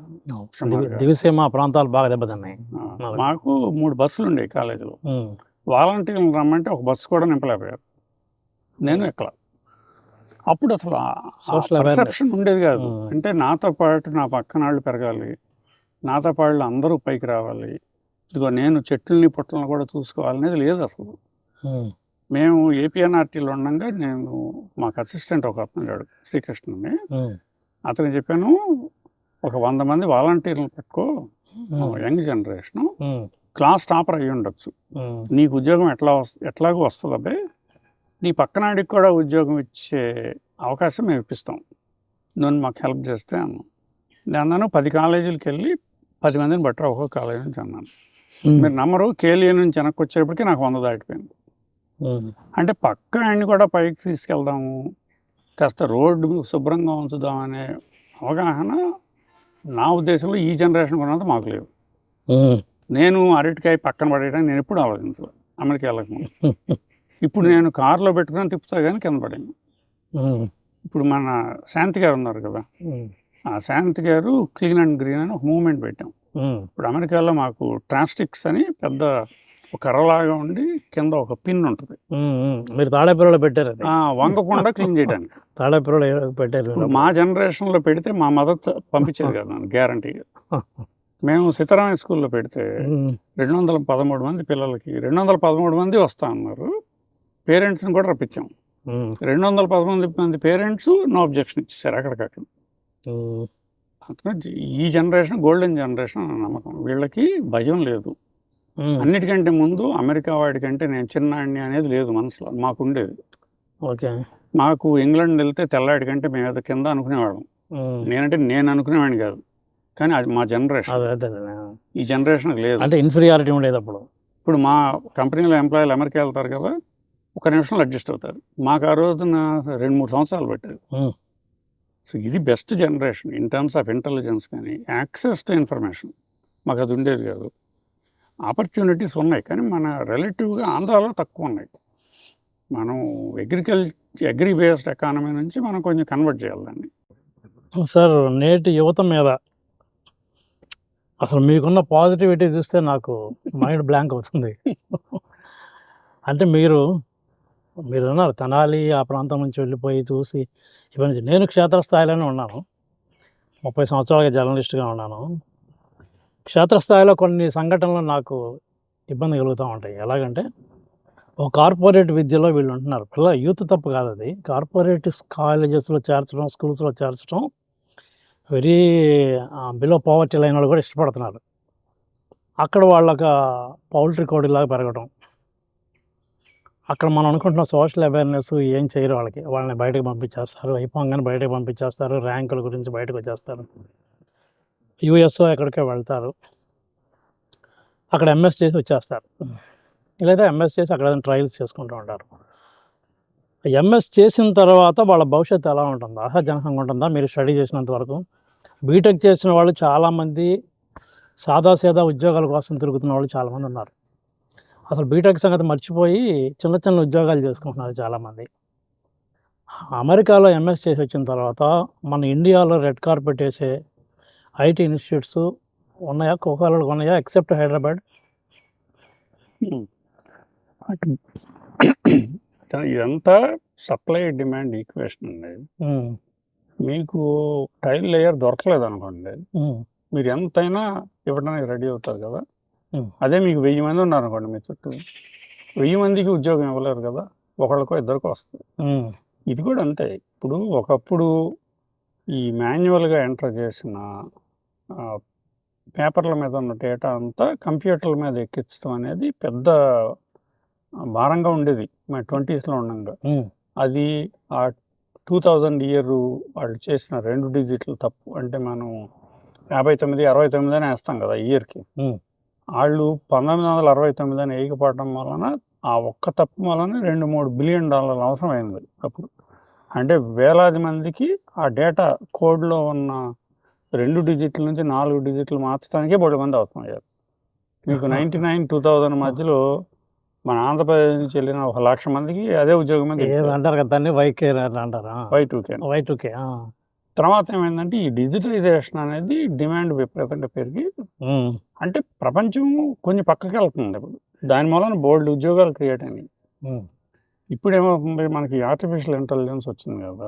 దివిసీమ ప్రాంతాలు బాగా దెబ్బతిన్నాయి. మాకు 3 బస్సులు ఉండేవి కాలేజీలో. వాలంటీర్లు రమ్మంటే ఒక బస్సు కూడా నింపలేకపోయారు, నేను ఎక్కల. అప్పుడు అసలు పర్సెప్షన్ ఉండేది కాదు. అంటే నాతో పాటు నా పక్కన వాళ్ళు పెరగాలి, నాతో పాటు అందరూ పైకి రావాలి, ఇదిగో నేను చెట్లని పుట్టలను కూడా చూసుకోవాలనేది లేదు అసలు. మేము ఏపీఎన్ఆర్టీలో ఉండగా నేను మాకు అసిస్టెంట్ ఒక అతను లేడు, శ్రీకృష్ణని, అతను చెప్పాను, ఒక 100 మంది వాలంటీర్లను పెట్టుకో, యంగ్ జనరేషను, క్లాస్ టాపర్ అయ్యి ఉండొచ్చు, నీకు ఉద్యోగం ఎట్లాగో వస్తుంది అబ్బాయి, నీ పక్కనాడికి కూడా ఉద్యోగం ఇచ్చే అవకాశం మేము ఇప్పిస్తాం, నువ్వు మాకు హెల్ప్ చేస్తే అన్నాను. నేను అన్నాను 10 కాలేజీలకు వెళ్ళి 10 మందిని బట్టర్ ఒక్కొక్క కాలేజీ నుంచి అన్నాను. మీరు నమ్మరు, కేలియా నుంచి వెనక్కి వచ్చేప్పటికి నాకు 100 దాటిపోయింది. అంటే పక్క ఆయన్ని కూడా పైకి తీసుకెళ్దాము, కాస్త రోడ్డు శుభ్రంగా ఉంచుదామనే అవగాహన నా ఉద్దేశంలో ఈ జనరేషన్ ఉన్నంత మాకు లేదు. నేను అరటికాయ పక్కన పడేయడానికి నేను ఎప్పుడు ఆలోచించలేదు అమెరికా వెళ్ళకముందు. ఇప్పుడు నేను కారులో పెట్టుకుని తిప్పుతా కానీ కింద పడాను. ఇప్పుడు మన శాంతి గారు ఉన్నారు కదా, ఆ శాంతి గారు క్లీన్ అండ్ గ్రీన్ అని ఒక మూవ్మెంట్ పెట్టాం. ఇప్పుడు అమెరికాలో మాకు ట్రాన్స్టిక్స్ అని పెద్ద ఒక కర్రలాగా ఉండి కింద ఒక పిన్ ఉంటుంది. మీరు తాడేపల్లిలో పెట్టారు, వంగకుండా క్లీన్ చేయడానికి. తాడేపల్లిలో పెట్టారు. మా జనరేషన్లో పెడితే మా మదర్ పంపించేది కదా నన్ను గ్యారంటీగా. మేము సీతారామయ్య స్కూల్లో పెడితే 213 మంది పిల్లలకి 213 మంది వస్తా అన్నారు. పేరెంట్స్ని కూడా రప్పించాం. 213 మంది పేరెంట్స్ నో అబ్జెక్షన్ ఇచ్చేసారు అక్కడికక్కడ. ఈ జనరేషన్ గోల్డెన్ జనరేషన్ అన్న నమ్మకం. వీళ్ళకి భయం లేదు. అన్నిటికంటే ముందు అమెరికా వాడికంటే నేను చిన్నాడిని అనేది లేదు మనసులో మాకు ఉండేది. ఓకే, మాకు ఇంగ్లాండ్ వెళ్తే తెల్లాడి కంటే మేము ఏదో కింద అనుకునేవాళ్ళం. నేను అనుకునేవాడిని కాదు, కానీ అది మా జనరేషన్. ఈ జనరేషన్ లేదు, అంటే ఇన్ఫీరియారిటీ ఉండేది అప్పుడు. ఇప్పుడు మా కంపెనీలో ఎంప్లాయీలు అమెరికా వెళ్తారు కదా, ఒక నిమిషంలో అడ్జస్ట్ అవుతారు. మాకు ఆ రోజున 2-3 సంవత్సరాలు పట్టేది. సో ఇది best generation in terms of intelligence, కానీ యాక్సెస్ టు ఇన్ఫర్మేషన్ మాకు అది ఉండేది కాదు. ఆపర్చునిటీస్ ఉన్నాయి, కానీ మన రిలేటివ్గా ఆంధ్రాలో తక్కువ ఉన్నాయి. మనం అగ్రి బేస్డ్ ఎకానమీ నుంచి మనం కొంచెం కన్వర్ట్ చేయాలి దాన్ని. సార్, నేటి యువత మీద అసలు మీకున్న పాజిటివిటీ చూస్తే నాకు మైండ్ బ్లాంక్ అవుతుంది. అంటే మీరు ఉన్నారు తెనాలి ఆ ప్రాంతం నుంచి వెళ్ళిపోయి చూసి ఇవన్నీ. నేను క్షేత్రస్థాయిలోనే ఉన్నాను, 30 సంవత్సరాలుగా జర్నలిస్ట్గా ఉన్నాను. క్షేత్రస్థాయిలో కొన్ని సంఘటనలు నాకు ఇబ్బంది కలుగుతూ ఉంటాయి. ఎలాగంటే ఒక కార్పొరేట్ విద్యలో వీళ్ళు ఉంటున్నారు. యూత్ తప్పు కాదు అది. కార్పొరేట్ కాలేజెస్లో చేర్చడం, స్కూల్స్లో చేర్చడం వెరీ బిలో పావర్టీ లైన్ వాళ్ళు కూడా ఇష్టపడుతున్నారు. అక్కడ వాళ్ళకి పౌల్ట్రీ కోడిలాగా పెరగడం. అక్కడ మనం అనుకుంటున్న సోషల్ అవేర్నెస్ ఏం చేయరు వాళ్ళని బయటకు పంపించేస్తారు. అయిపోగానే బయటకు పంపించేస్తారు, ర్యాంకుల గురించి బయటకు వచ్చేస్తారు. యూఎస్ఓ ఎక్కడికో వెళ్తారు, అక్కడ ఎంఎస్ చేసి వచ్చేస్తారు. లేదా ఎంఎస్ చేసి అక్కడ ట్రయల్స్ చేసుకుంటూ ఉంటారు. ఎంఎస్ చేసిన తర్వాత వాళ్ళ భవిష్యత్తు ఎలా ఉంటుందో, ఆశాజనకంగా ఉంటుందా? మీరు స్టడీ చేసినంత వరకు బీటెక్ చేసిన వాళ్ళు చాలామంది సాదాసీదా ఉద్యోగాల కోసం తిరుగుతున్న వాళ్ళు చాలామంది ఉన్నారు. అసలు బీటెక్ సంగతి మర్చిపోయి చిన్న చిన్న ఉద్యోగాలు చేసుకుంటున్నారు చాలామంది. అమెరికాలో ఎంఎస్ చేసి వచ్చిన తర్వాత మన ఇండియాలో రెడ్ కార్పెట్ వేసే ఐటీ ఇన్స్టిట్యూట్స్ ఉన్నాయా? కోకాలకు ఉన్నాయా? ఎక్సెప్ట్ హైదరాబాద్. ఇదంతా సప్లై డిమాండ్ ఈక్వేషన్ అండి. మీకు టైల్ లేయర్ దొరకలేదు అనుకోండి, మీరు ఎంతైనా ఇవ్వడానికి రెడీ అవుతారు కదా. అదే మీకు 1000 మంది ఉన్నారు అనుకోండి మీ చుట్టూ, 1000 మందికి ఉద్యోగం ఇవ్వలేరు కదా, ఒకళ్ళకో ఇద్దరికో వస్తుంది. ఇది కూడా అంతే. ఇప్పుడు ఒకప్పుడు ఈ మాన్యువల్గా ఎంటర్ చేసిన పేపర్ల మీద ఉన్న డేటా అంతా కంప్యూటర్ల మీద ఎక్కించడం అనేది పెద్ద భారంగా ఉండేది మా 20s ఉండగా. అది ఆ 2000 ఇయర్ వాళ్ళు చేసిన 2 డిజిట్లు తప్పు. అంటే మనం 59, 69 అని వేస్తాం కదా ఇయర్కి. వాళ్ళు 1969 అని వేయకపోవడం వలన ఆ ఒక్క తప్పు వలన $2-3 బిలియన్ అవసరమైంది అప్పుడు. అంటే వేలాది మందికి ఆ డేటా కోడ్లో ఉన్న 2 డిజిట్ల నుంచి 4 డిజిట్లు మార్చడానికే 10 మంది అవసరమయ్యారు. మీకు 99-2000 మధ్యలో మన ఆంధ్రప్రదేశ్ నుంచి వెళ్ళిన 1,00,000 మందికి అదే ఉద్యోగం మీద అంటారు కదా, దాన్ని Y2K. తర్వాత ఏమైందంటే ఈ డిజిటలైజేషన్ అనేది డిమాండ్ విపరీతంగా పెరిగి, అంటే ప్రపంచం కొంచెం పక్కకి వెళ్తుంది. ఇప్పుడు దాని మూలన బోల్డ్ ఉద్యోగాలు క్రియేట్ అయినాయి. ఇప్పుడు ఏమవుతుంది, మనకి ఆర్టిఫిషియల్ ఇంటెలిజెన్స్ వచ్చింది కదా.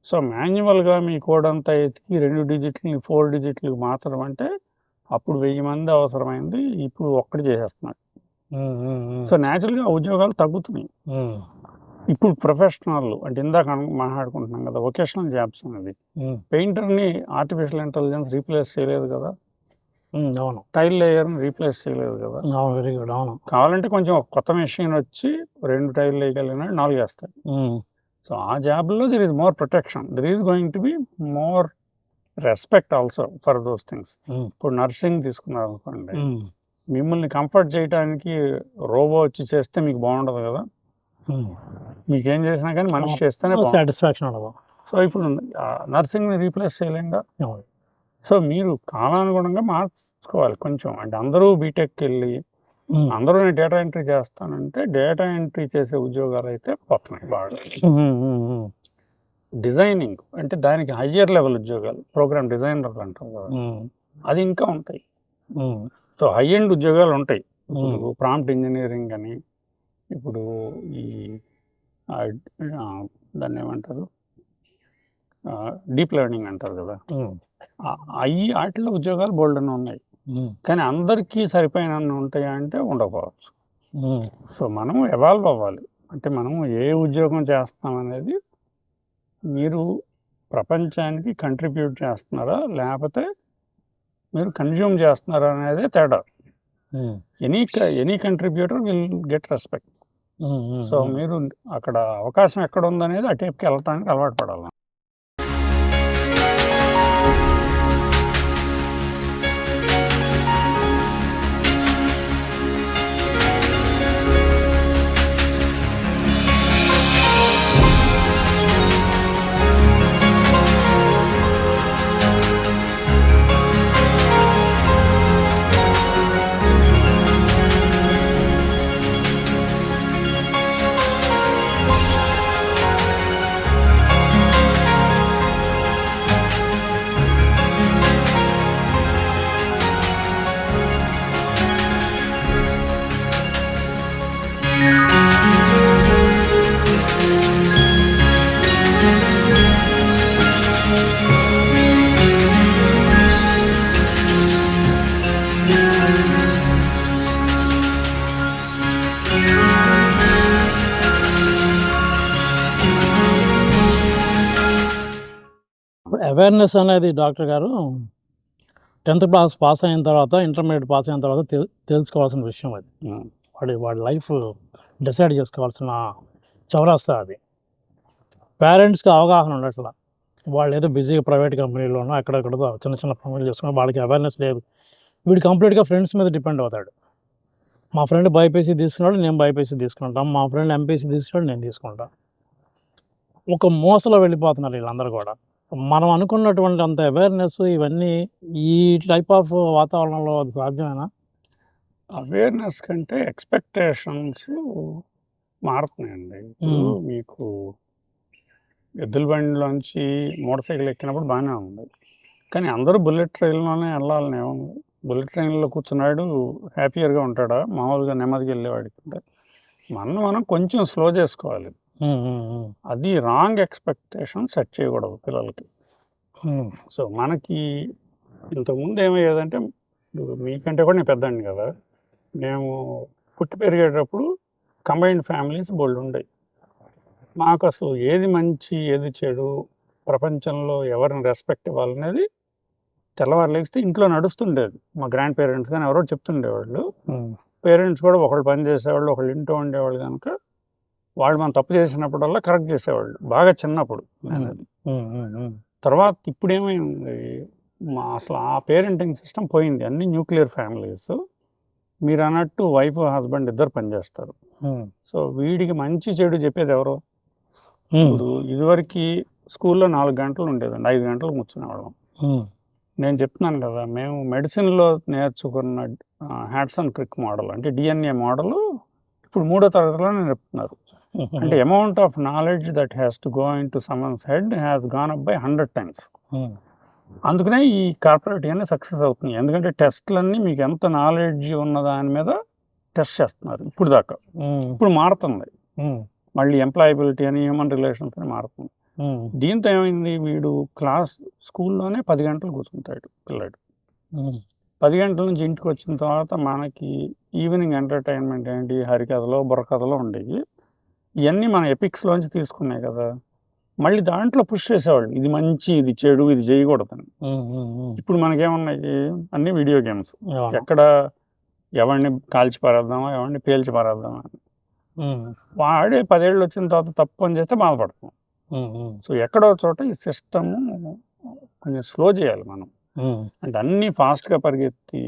సో మాన్యువల్గా మీ కోడ్ అంతా ఎత్తికి 2 డిజిట్లు 4 డిజిట్లు మార్చడం అంటే అప్పుడు 1000 మంది అవసరమైంది, ఇప్పుడు ఒక్కటి చేసేస్తున్నారు. సో న్యాచురల్గా ఉద్యోగాలు తగ్గుతున్నాయి. ఇప్పుడు ప్రొఫెషనల్ అంటే ఇందాక మాట్లాడుకుంటున్నాం కదా, వొకేషనల్ జాబ్స్ అనేది. పెయింటర్ని ఆర్టిఫిషియల్ ఇంటెలిజెన్స్ రీప్లేస్ చేయలేదు కదా, అవును. టైల్ లేయర్ని రీప్లేస్ చేయలేదు కదా. Very good. అవును. కావాలంటే కొంచెం కొత్త మెషిన్ వచ్చి 2 టైల్ వేయగలిగిన 4 వేస్తాయి. సో ఆ జాబ్లో there is more protection, there is going to be more respect also for those things. ఇప్పుడు నర్సింగ్ తీసుకున్నారు అనుకోండి, మిమ్మల్ని కంఫర్ట్ చేయడానికి రోబో వచ్చి చేస్తే మీకు బాగుండదు కదా. మీకేం చేసినా కానీ మనిషి చేస్తేనే బాగుంటుంది. సాటిస్ఫాక్షన్ ఉండదు. సో ఇప్పుడు నర్సింగ్ని రీప్లేస్ చేయలేంగా. సో మీరు కాలానుగుణంగా మార్చుకోవాలి కొంచెం. అంటే అందరూ బీటెక్కి వెళ్ళి అందరూ నేను డేటా ఎంట్రీ చేస్తానంటే డేటా ఎంట్రీ చేసే ఉద్యోగాలు అయితే పోతున్నాయి బాగా. డిజైనింగ్ అంటే దానికి హయ్యర్ లెవెల్ ఉద్యోగాలు, ప్రోగ్రామ్ డిజైనర్ అంటాం కదా, అది ఇంకా ఉంటాయి. సో హై ఎండ్ ఉద్యోగాలు ఉంటాయి. ఇప్పుడు ప్రాంప్ట్ ఇంజనీరింగ్ అని, ఇప్పుడు ఈ దాన్ని ఏమంటారు, డీప్ లెర్నింగ్ అంటారు కదా, అవి వాటిలో ఉద్యోగాలు బోల్డ్ అని ఉన్నాయి. కానీ అందరికీ సరిపోయిన ఉంటాయా అంటే ఉండకపోవచ్చు. సో మనం ఎవాల్వ్ అవ్వాలి. అంటే మనం ఏ ఉద్యోగం చేస్తామనేది మీరు ప్రపంచానికి కంట్రిబ్యూట్ చేస్తున్నారా లేకపోతే మీరు కన్జ్యూమ్ చేస్తున్నారా అనేది తేడా. Any contributor will get respect. So మీరు అక్కడ అవకాశం ఎక్కడ ఉందనేది ఆ టైప్కి వెళ్ళటానికి అలవాటు పడాలి. అవేర్నెస్ అనేది డాక్టర్ గారు 10th క్లాస్ పాస్ అయిన తర్వాత, ఇంటర్మీడియట్ పాస్ అయిన తర్వాత తెలుసుకోవాల్సిన విషయం అది. వాడి లైఫ్ డిసైడ్ చేసుకోవాల్సిన చౌరాస్తా అది. పేరెంట్స్కి అవగాహన ఉండట్ల. వాళ్ళు ఏదో బిజీగా ప్రైవేట్ కంపెనీలోనో అక్కడక్కడ చిన్న చిన్న పనులు చేసుకుని వాళ్ళకి అవేర్నెస్ లేదు. వీడు కంప్లీట్గా ఫ్రెండ్స్ మీద డిపెండ్ అవుతాడు. మా ఫ్రెండ్ బైపీసీ తీసుకున్నాడు, నేను బైపీసీ తీసుకుంటాం. మా ఫ్రెండ్ ఎంపీసీ తీసుకున్నాడు, నేను తీసుకుంటాం. ఒక మోసలో వెళ్ళిపోతున్నారు వీళ్ళందరూ కూడా. మనం అనుకున్నటువంటి అంత అవేర్నెస్ ఇవన్నీ ఈ టైప్ ఆఫ్ వాతావరణంలో అది సాధ్యమేనా? అవేర్నెస్ కంటే ఎక్స్పెక్టేషన్స్ మారుతున్నాయండి. మీకు ఎద్దుల బండిలోంచి మోటార్ సైకిల్ ఎక్కినప్పుడు బాగానే ఉంది, కానీ అందరూ బుల్లెట్ ట్రైన్లోనే వెళ్ళాలని ఏముంది? బుల్లెట్ ట్రైన్లో కూర్చున్నాడు హ్యాపీయర్గా ఉంటాడా మామూలుగా నెమ్మదికి వెళ్ళేవాడికి? మనం కొంచెం స్లో చేసుకోవాలి. అది రాంగ్ ఎక్స్పెక్టేషన్ సెట్ చేయకూడదు పిల్లలకి. సో మనకి ఇంతకుముందు ఏమయ్యేదంటే, మీకంటే కూడా నేను పెద్దండి కదా, మేము పుట్టి పెరిగేటప్పుడు కంబైన్డ్ ఫ్యామిలీస్ బోల్డ్ ఉండేవి. మాకు అసలు ఏది మంచి ఏది చెడు, ప్రపంచంలో ఎవరిని రెస్పెక్ట్ ఇవ్వాలనేది తెల్లవారు లేస్తే ఇంట్లో నడుస్తుండేది. మా గ్రాండ్ పేరెంట్స్ కానీ ఎవరో చెప్తుండేవాళ్ళు. పేరెంట్స్ కూడా ఒకళ్ళు పని చేసేవాళ్ళు, ఒకళ్ళు ఇంట్లో ఉండేవాళ్ళు కనుక వాళ్ళు మనం తప్పు చేసినప్పుడల్లా కరెక్ట్ చేసేవాళ్ళు బాగా చిన్నప్పుడు. తర్వాత ఇప్పుడు ఏమైంది, అసలు ఆ పేరెంటింగ్ సిస్టమ్ పోయింది. అన్ని న్యూక్లియర్ ఫ్యామిలీస్. మీరు అన్నట్టు వైఫ్ హస్బెండ్ ఇద్దరు పనిచేస్తారు. సో వీడికి మంచి చెడు చెప్పేది ఎవరు? ఇప్పుడు ఇదివరకు స్కూల్లో 4 గంటలు ఉండేదండి, 5 గంటలు కూర్చునేవాళ్ళం. నేను చెప్తున్నాను కదా, మేము మెడిసిన్లో నేర్చుకున్న హ్యాట్సన్ క్రిక్ మోడల్ అంటే డిఎన్ఏ మోడల్ ఇప్పుడు 3వ తరగతిలో నేర్పుతున్నారు. అంటే amount of knowledge that has to go in to someone's head has gone up by 100 times. అందుకనే ఈ కార్పొరేట్ అన్నీ సక్సెస్ అవుతున్నాయి. ఎందుకంటే టెస్ట్లన్నీ మీకు ఎంత నాలెడ్జ్ ఉన్న దాని మీద టెస్ట్ చేస్తున్నారు ఇప్పుడు దాకా. ఇప్పుడు మారుతుంది, మళ్ళీ ఎంప్లాయబిలిటీ అని, హ్యూమన్ రిలేషన్స్ అని మారుతుంది. దీంతో ఏమైంది, వీడు స్కూల్లోనే 10 గంటలు కూర్చుంటాడు పిల్లాడు. 10 గంటల నుంచి ఇంటికి వచ్చిన తర్వాత మనకి ఈవినింగ్ ఎంటర్టైన్మెంట్ ఏంటి, హరికథలో బుర్రకథలో ఉండేవి. ఇవన్నీ మన ఎపిక్స్లోంచి తీసుకున్నాయి కదా, మళ్ళీ దాంట్లో పుష్ చేసేవాళ్ళు ఇది మంచి ఇది చెడు ఇది చేయకూడదని. ఇప్పుడు మనకేమన్నాయి, అన్ని వీడియో గేమ్స్. ఎక్కడ ఎవరిని కాల్చి పారేద్దామా, ఎవరిని పేల్చి పారేద్దామా అని. వాడే 10 ఏళ్ళు వచ్చిన తర్వాత తప్పు అని చేస్తే బాధపడతాం. సో ఎక్కడో చోట ఈ సిస్టమ్ కొంచెం స్లో చేయాలి మనం. అంటే అన్నీ ఫాస్ట్గా పరిగెత్తి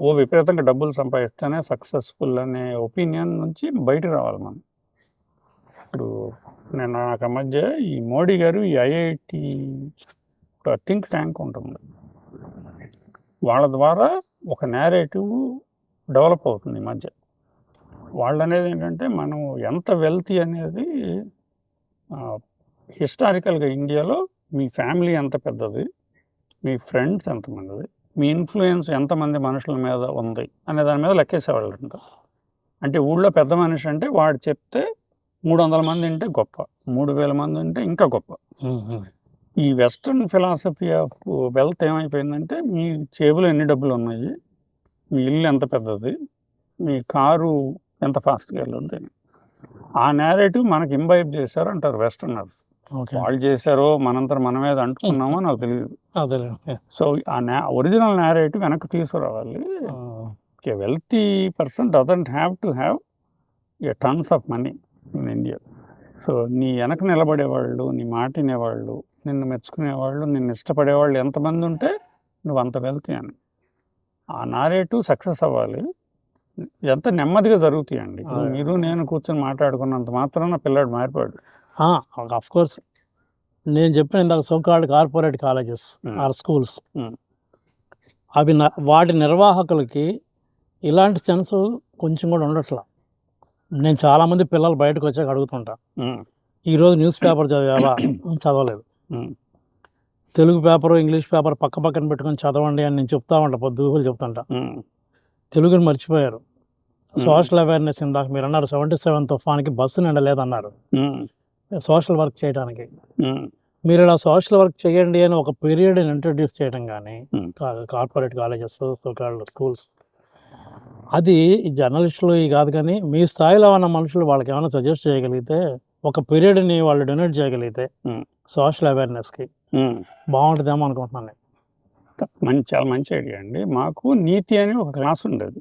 ఓ విపరీతంగా డబ్బులు సంపాదిస్తేనే సక్సెస్ఫుల్ అనే ఒపీనియన్ నుంచి బయటకు రావాలి మనం. ఇప్పుడు నేను నాకు ఆ మధ్య ఈ మోడీ గారు ఈ ఐఐటి థింక్ ట్యాంక్ ఉంటుంది, వాళ్ళ ద్వారా ఒక నేరేటివ్ డెవలప్ అవుతుంది ఈ మధ్య. వాళ్ళు అనేది ఏంటంటే మనం ఎంత వెల్తీ అనేది హిస్టారికల్గా ఇండియాలో మీ ఫ్యామిలీ ఎంత పెద్దది, మీ ఫ్రెండ్స్ ఎంతమందిది, మీ ఇన్ఫ్లుయెన్స్ ఎంతమంది మనుషుల మీద ఉంది అనే దాని మీద లెక్కేసేవాళ్ళు అంట. అంటే ఊళ్ళో పెద్ద మనిషి అంటే వాడు చెప్తే 300 మంది ఉంటే గొప్ప, 3000 మంది ఉంటే ఇంకా గొప్ప. ఈ వెస్ట్రన్ ఫిలాసఫీ ఆఫ్ వెల్త్ ఏమైపోయిందంటే మీ జేబులో ఎన్ని డబ్బులు ఉన్నాయి, మీ ఇల్లు ఎంత పెద్దది, మీ కారు ఎంత ఫాస్ట్గా వెళ్ళుంది, ఆ నేరేటివ్ మనకి ఇంబైబ్ చేశారు అంటారు వెస్టర్నర్స్. వాళ్ళు చేశారో మనంతరం మన మీద అంటుకున్నామో నాకు తెలియదు. సో ఆ ఒరిజినల్ నేరేటివ్ వెనక్కి తీసుకురావాలి. Wealthy person doesn't have to have a tons of money in India. So నీ వెనక నిలబడేవాళ్ళు, నీ మాట వినేవాళ్ళు, నిన్ను మెచ్చుకునేవాళ్ళు, నిన్ను ఇష్టపడేవాళ్ళు ఎంతమంది ఉంటే నువ్వు అంత వెల్తీ అని. ఆ నేరేటివ్ సక్సెస్ అవ్వాలి. ఎంత నెమ్మదిగా జరుగుతాయండి. మీరు నేను కూర్చొని మాట్లాడుకున్నంత మాత్రాన పిల్లాడు మారిపోయాడు. ఆఫ్ కోర్స్ నేను చెప్పిన ఇందాక so called corporate colleges or schools, అవి వాటి నిర్వాహకులకి ఇలాంటి సెన్స్ కొంచెం కూడా ఉండట్లా. నేను చాలామంది పిల్లలు బయటకు వచ్చాక అడుగుతుంటా, ఈరోజు న్యూస్ పేపర్ చదివావా? చదవలేదు. తెలుగు పేపరు ఇంగ్లీష్ పేపర్ పక్క పక్కన పెట్టుకొని చదవండి అని నేను చెప్తా ఉంటా, పొద్దుగూలు చెప్తుంటా. తెలుగుని మర్చిపోయారు. సోషల్ అవేర్నెస్ ఇందాక మీరు అన్నారు 77 తుఫాన్కి బస్సు నిండలేదన్నారు సోషల్ వర్క్ చేయడానికి. మీరు ఇలా సోషల్ వర్క్ చేయండి అని ఒక పీరియడ్ ఇంట్రడ్యూస్ చేయడం కానీ కార్పొరేట్ కాలేజెస్ స్కూల్స్, అది జర్నలిస్టులు కాదు కానీ మీ స్థాయిలో ఉన్న మనుషులు వాళ్ళకి ఏమైనా సజెస్ట్ చేయగలిగితే, ఒక పీరియడ్ని వాళ్ళు డొనేట్ చేయగలిగితే సోషల్ అవేర్నెస్కి బాగుంటుందేమో అనుకుంటున్నాను. చాలా మంచి ఐడియా అండి. మాకు నీతి అని ఒక క్లాస్ ఉండేది.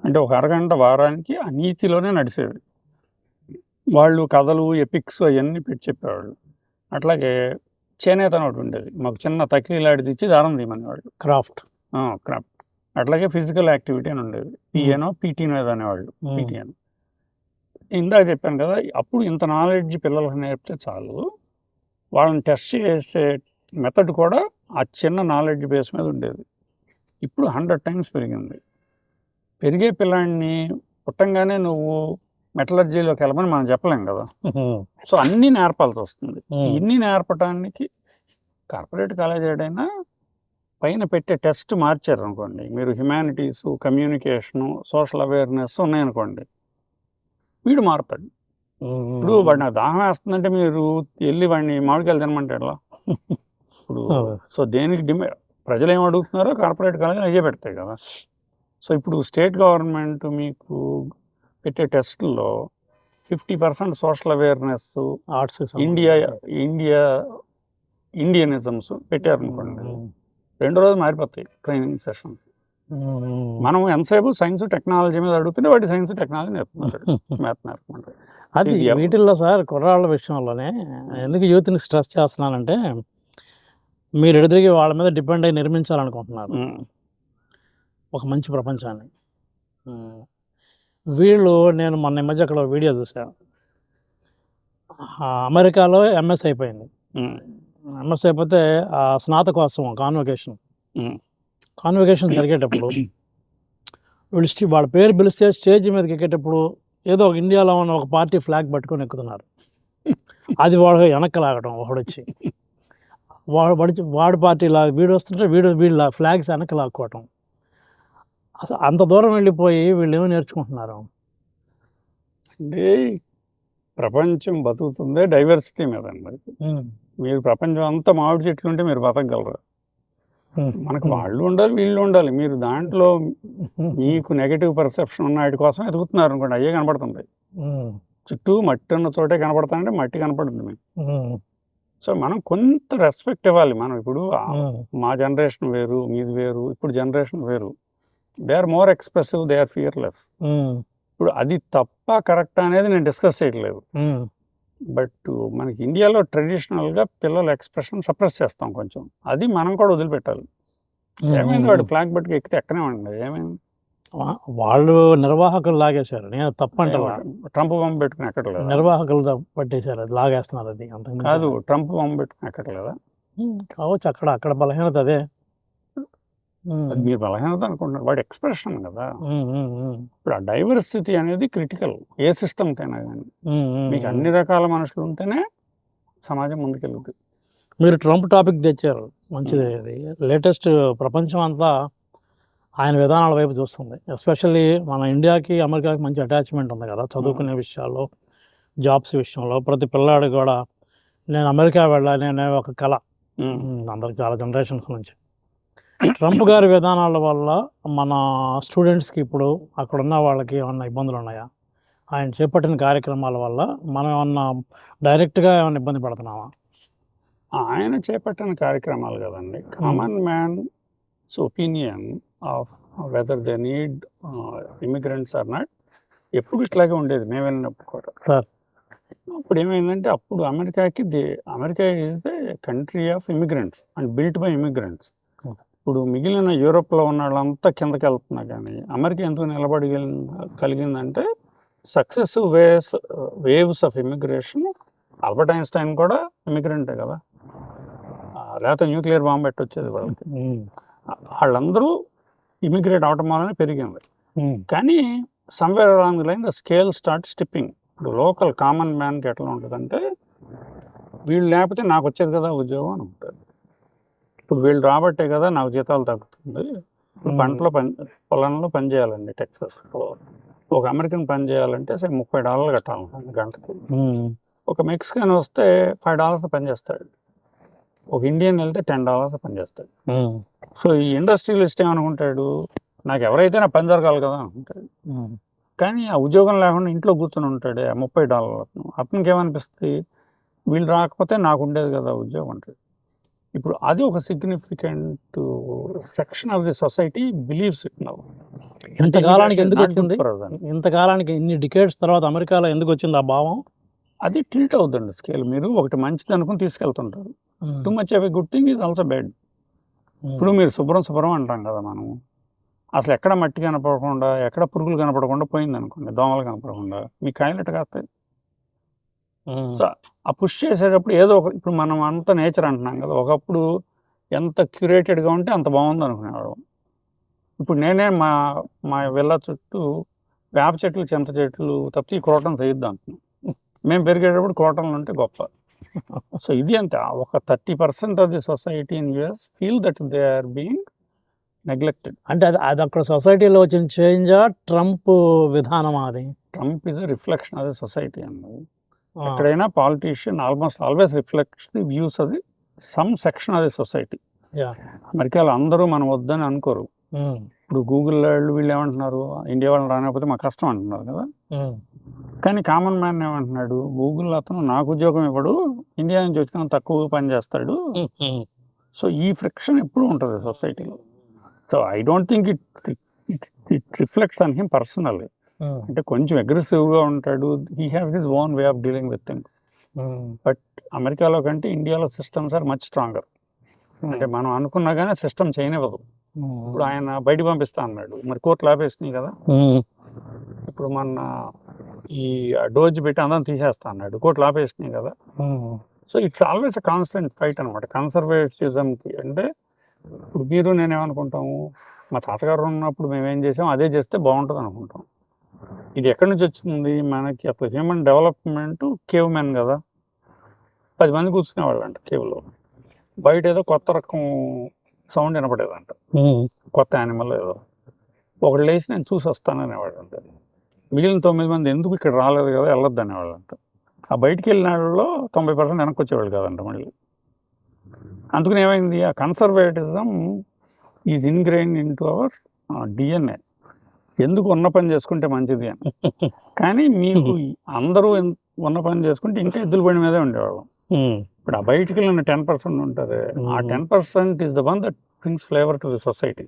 అంటే ఒక అరగంట వారానికి ఆ నీతిలోనే నడిచేది. వాళ్ళు కథలు ఎపిక్స్ అవన్నీ పెట్టి చెప్పేవాళ్ళు. అట్లాగే చేనేత అని ఒకటి ఉండేది, మాకు చిన్న తక్లీలాడిది ఇచ్చి దారం తీయమనేవాళ్ళు, క్రాఫ్ట్. అట్లాగే ఫిజికల్ యాక్టివిటీ అని ఉండేది, పిఏనో పీటీనో అనేవాళ్ళు, పీటీ అని. ఇందాక చెప్పాను కదా, అప్పుడు ఇంత నాలెడ్జ్ పిల్లలకు నేర్పితే చాలు. వాళ్ళని టెస్ట్ చేసే మెథడ్ కూడా ఆ చిన్న నాలెడ్జ్ బేస్ మీద ఉండేది. ఇప్పుడు 100 times పెరిగింది. పెరిగే పిల్లాడిని పుట్టంగానే నువ్వు మెటలర్జీలోకి వెళ్ళమని మనం చెప్పలేం కదా. సో అన్నీ నేర్పాల్సి వస్తుంది. ఇన్ని నేర్పడానికి కార్పొరేట్ కాలేజ్ ఏడైనా పైన పెట్టే టెస్ట్ మార్చారు అనుకోండి, మీరు హ్యుమానిటీసు, కమ్యూనికేషను, సోషల్ అవేర్నెస్ ఉన్నాయనుకోండి, వీడు మారుతాడు. ఇప్పుడు వాడు నాకు దాహం వేస్తుందంటే మీరు వెళ్ళి వాడిని మామిడికాయలు తినమంటాడు. ఇప్పుడు సో దేనికి ప్రజలు ఏం అడుగుతున్నారో కార్పొరేట్ కాలేజీలు అయ్యే పెడతాయి కదా. సో ఇప్పుడు స్టేట్ గవర్నమెంట్ మీకు పెట్టే టెస్టుల్లో 50% సోషల్ అవేర్నెస్, ఆర్ట్స్, ఇండియనిజమ్స్ పెట్టారనుకోండి, 2 రోజులు మారిపోతాయి ట్రైనింగ్ సెషన్స్. మనం ఎంతసేపు సైన్స్ టెక్నాలజీ మీద అడుగుతుంటే వాటి సైన్స్ టెక్నాలజీ నేర్పుకుంటాడు, మ్యాథ్ నేర్పుకుంటాడు. అది వీటిల్లో సార్ కుర్రాళ్ళ విషయంలోనే ఎందుకు యూత్ని స్ట్రెస్ చేస్తున్నానంటే, మీరు ఎదురుగా వాళ్ళ మీద డిపెండ్ అయ్యి నిర్మించాలనుకుంటున్నారు ఒక మంచి ప్రపంచాన్ని. వీళ్ళు, నేను మొన్న ఈ మధ్య అక్కడ వీడియో చూసాను, అమెరికాలో ఎంఎస్ అయిపోయింది. ఎంఎస్ అయిపోతే ఆ స్నాతకోత్సవం కాన్వకేషన్ జరిగేటప్పుడు వీళ్ళు వాళ్ళ పేరు పిలిస్తే స్టేజ్ మీదకి ఎక్కేటప్పుడు ఏదో ఒక ఇండియాలో ఉన్న ఒక పార్టీ ఫ్లాగ్ పట్టుకొని ఎక్కుతున్నారు. అది వాడు వెనక్కి లాగడం, ఒకడొచ్చి వాడి పార్టీ వీడు వస్తుంటే వీళ్ళ ఫ్లాగ్స్ వెనక్కి లాక్కోవటం. అసలు అంత దూరం వెళ్ళిపోయి వీళ్ళు ఏమో నేర్చుకుంటున్నారు అంటే ప్రపంచం బతుకుతుందే డైవర్సిటీ మీద అండి. మీరు ప్రపంచం అంతా మామిడి చెట్లు ఉంటే మీరు బతకగలరు. మనకు వాళ్ళు ఉండాలి, వీళ్ళు ఉండాలి. మీరు దాంట్లో మీకు నెగటివ్ పర్సెప్షన్ ఉన్న వాటి కోసం ఎదుగుతున్నారు అనుకోండి, అయ్యే కనపడుతుంది. చుట్టూ మట్టి ఉన్న చోటే కనపడుతుందంటే మట్టి కనపడుతుంది మీకు. సో మనం కొంత రెస్పెక్ట్ ఇవ్వాలి. మనం ఇప్పుడు మా జనరేషన్ వేరు, మీది వేరు, ఇప్పుడు జనరేషన్ వేరు. They are more expressive, they are fearless. ఇప్పుడు అది తప్ప కరెక్ట్ అనేది నేను డిస్కస్ చేయట్లేదు. బట్ మనకి ఇండియాలో ట్రెడిషనల్గా పిల్లల ఎక్స్ప్రెషన్ సప్రెస్ చేస్తాం కొంచెం, అది మనం కూడా వదిలిపెట్టాలి. ఏమైంది వాడు ఫ్లాగ్ పట్టుకు ఎక్కితే ఎక్కనే ఉండండి, ఏమైంది? వాళ్ళు నిర్వాహకులు లాగేశారు, నేను తప్పంట. ట్రంప్ బొమ్మ పెట్టుకుని ఎక్కట్లేదా? నిర్వాహకులు పట్టేశారు, అది లాగేస్తున్నారు. అది అంతకు కాదు, ట్రంప్ బొమ్మ పెట్టుకుని ఎక్కట్లేదా? కావచ్చు, అక్కడ బలహీనత అదే. అది మీరు బలహీనత అనుకుంటున్నారు, వాడి ఎక్స్ప్రెషన్ కదా. ఇప్పుడు ఆ డైవర్సిటీ అనేది క్రిటికల్ ఏ సిస్టమ్కైనా కానీ. మీకు అన్ని రకాల మనుషులు ఉంటేనే సమాజం ముందుకెళ్తుంది. మీరు ట్రంప్ టాపిక్ తెచ్చారు, మంచిది. అది లేటెస్ట్ ప్రపంచం అంతా ఆయన విధానాల వైపు చూస్తుంది. ఎస్పెషల్లీ మన ఇండియాకి అమెరికాకి మంచి అటాచ్మెంట్ ఉంది కదా, చదువుకునే విషయాల్లో, జాబ్స్ విషయంలో. ప్రతి పిల్లాడు కూడా నేను అమెరికా వెళ్ళాలి అనే ఒక కళ అందరికి, చాలా జనరేషన్స్ నుంచి. ట్రంప్ గారి విధానాల వల్ల మన స్టూడెంట్స్కి ఇప్పుడు అక్కడున్న వాళ్ళకి ఏమన్నా ఇబ్బందులు ఉన్నాయా? ఆయన చేపట్టిన కార్యక్రమాల వల్ల మనం ఏమన్నా డైరెక్ట్గా ఏమన్నా ఇబ్బంది పడుతున్నామా? ఆయన చేపట్టిన కార్యక్రమాలు కదండి. Common man's opinion of whether they need immigrants or not ఎప్పుడు ఇట్లాగే ఉండేది, మేము వెళ్ళినప్పుడు కూడా. సార్ అప్పుడు ఏమైందంటే, అప్పుడు America is the country of immigrants and built by immigrants. ఇప్పుడు మిగిలిన యూరోప్లో ఉన్న వాళ్ళంతా కిందకి వెళ్తున్నా కానీ అమెరికా ఎందుకు కలిగిందంటే successive waves of immigration. Albert Einstein కూడా ఇమిగ్రెంటే కదా, లేకపోతే న్యూక్లియర్ బాంబు పెట్టొచ్చేది వాళ్ళకి. వాళ్ళందరూ ఇమిగ్రేట్ అవటం వల్లనే పెరిగింది. కానీ somewhere along the line the scale start stripping. ఇప్పుడు లోకల్ కామన్ మ్యాన్కి ఎట్లా ఉంటుందంటే, వీళ్ళు లేకపోతే నాకు వచ్చేది కదా ఉద్యోగం అని ఉంటుంది. ఇప్పుడు వీళ్ళు రాబట్టే కదా నాకు జీతాలు తగ్గుతుంది. ఇప్పుడు పొలంలో పని చేయాలండి టెక్సాస్లో. ఒక అమెరికన్ పని చేయాలంటే సరే $30 కట్టాలి గంటకి. ఒక మెక్సికన్ వస్తే $5 పని చేస్తాడు. ఒక ఇండియన్ వెళ్తే $10 పని చేస్తాడు. సో ఈ ఇండస్ట్రియలిస్ట్ ఏమనుకుంటాడు, నాకు ఎవరైతే నా పని జరగాలి కదా అనుకుంటాడు. కానీ ఆ ఉద్యోగం లేకుండా ఇంట్లో కూర్చొని ఉంటాడు $30. అతనికి ఏమనిపిస్తుంది, వీళ్ళు రాకపోతే నాకు ఉండేది కదా ఉద్యోగం అంటే. ఇప్పుడు అది ఒక significant section of the society believes it now. ఇంతకాలానికి ఎందుకు వచ్చింది, ఇంతకాలానికి ఇన్ని డికేడ్స్ తర్వాత అమెరికాలో ఎందుకు వచ్చింది ఆ భావం? అది టిల్ట్ అవుతుంది స్కేల్. మీరు ఒకటి మంచిది అనుకుని తీసుకెళ్తుంటారు. Too much of a good thing is also bad. ఇప్పుడు మీరు శుభ్రం అంటాం కదా మనము, అసలు ఎక్కడ మట్టి కనపడకుండా, ఎక్కడ పురుగులు కనపడకుండా పోయింది అనుకోండి, దోమలు కనపడకుండా, మీ కాయలెట్ కాస్తాయి. సో ఆ పుష్ చేసేటప్పుడు ఏదో ఒక, ఇప్పుడు మనం అంత నేచర్ అంటున్నాం కదా, ఒకప్పుడు ఎంత క్యూరేటెడ్గా ఉంటే అంత బాగుంది అనుకునేవాళ్ళం. ఇప్పుడు నేనే మా విల్లా చుట్టూ వేప చెట్లు, చింత చెట్లు తప్పితే ఈ క్రోటన్స్ వేయొద్దు అంటున్నాం. మేము పెరిగేటప్పుడు క్రోటన్లు ఉంటే గొప్ప. సో ఇది అంతే, ఒక 30% of the society in US feel that they are being neglected. అంటే అది అక్కడ సొసైటీలో వచ్చిన చేంజా, ట్రంప్ విధానం? అది Trump is a reflection of the society అన్నది. ఎక్కడైనా politician almost always reflects the views of the some section of the society. అమెరికాలో అందరూ మనం వద్దని అనుకోరు. ఇప్పుడు గూగుల్ వీళ్ళు ఏమంటున్నారు, ఇండియా వాళ్ళని రానిపోతే మాకు కష్టం అంటున్నారు కదా. కానీ కామన్ మ్యాన్ ఏమంటున్నాడు, గూగుల్ అతను నాకు ఉద్యోగం ఇవ్వడు, ఇండియా నుంచి వచ్చిన తక్కువ పని చేస్తాడు. సో ఈ ఫ్రిక్షన్ ఎప్పుడు ఉంటుంది సొసైటీలో. So I don't think it reflects on him personally. అంటే కొంచెం అగ్రెసివ్గా ఉంటాడు, he have his own way of dealing with things. But అమెరికాలో కంటే ఇండియాలో సిస్టమ్స్ ఆర్ మచ్ స్ట్రాంగర్. అంటే మనం అనుకున్నా కానీ సిస్టమ్ చేయనివ్వదు. ఇప్పుడు ఆయన బయట పంపిస్తా అన్నాడు, మరి కోర్టులు ఆపేసినాయి కదా. ఇప్పుడు మన ఈ డోజ్ పెట్టి అందరం తీసేస్తా అన్నాడు, కోర్టులు ఆపేసినాయి కదా. So it's always a constant fight అనమాట కన్సర్వేటిజంకి. అంటే ఇప్పుడు మీరు నేనేమనుకుంటాము, మా తాతగారు ఉన్నప్పుడు మేమేం చేసాం అదే చేస్తే బాగుంటుంది అనుకుంటాం. ఇది ఎక్కడి నుంచి వచ్చింది మనకి? అప్పుడు హ్యూమన్ డెవలప్మెంట్ కేవ్ మెన్ కదా, 10 మంది కూర్చునేవాళ్ళు అంట కేవ్లో. బయట ఏదో కొత్త రకం సౌండ్ వినపడేదంట, కొత్త యానిమల్ ఏదో. ఒకళ్ళు లేచి నేను చూసి వస్తాననేవాడు అంట. మిగిలిన 9 మంది ఎందుకు ఇక్కడ రాలేదు కదా, వెళ్ళొద్దు అనేవాళ్ళు అంట. ఆ బయటికి వెళ్ళిన వాళ్ళలో 90% వెనక్కి వచ్చేవాళ్ళు కాదంట మళ్ళీ. అందుకని ఏమైంది, ఆ conservatism is ingrain into our DNA. ఎందుకు ఉన్న పని చేసుకుంటే మంచిది అని. కానీ మీకు అందరూ ఉన్న పని చేసుకుంటే ఇంకా ఎద్దుల బండి మీదే ఉండేవాళ్ళం. ఇప్పుడు ఆ బయటికి వెళ్ళిన 10% ఉంటుంది, ఆ 10% is the one that brings flavour to the society.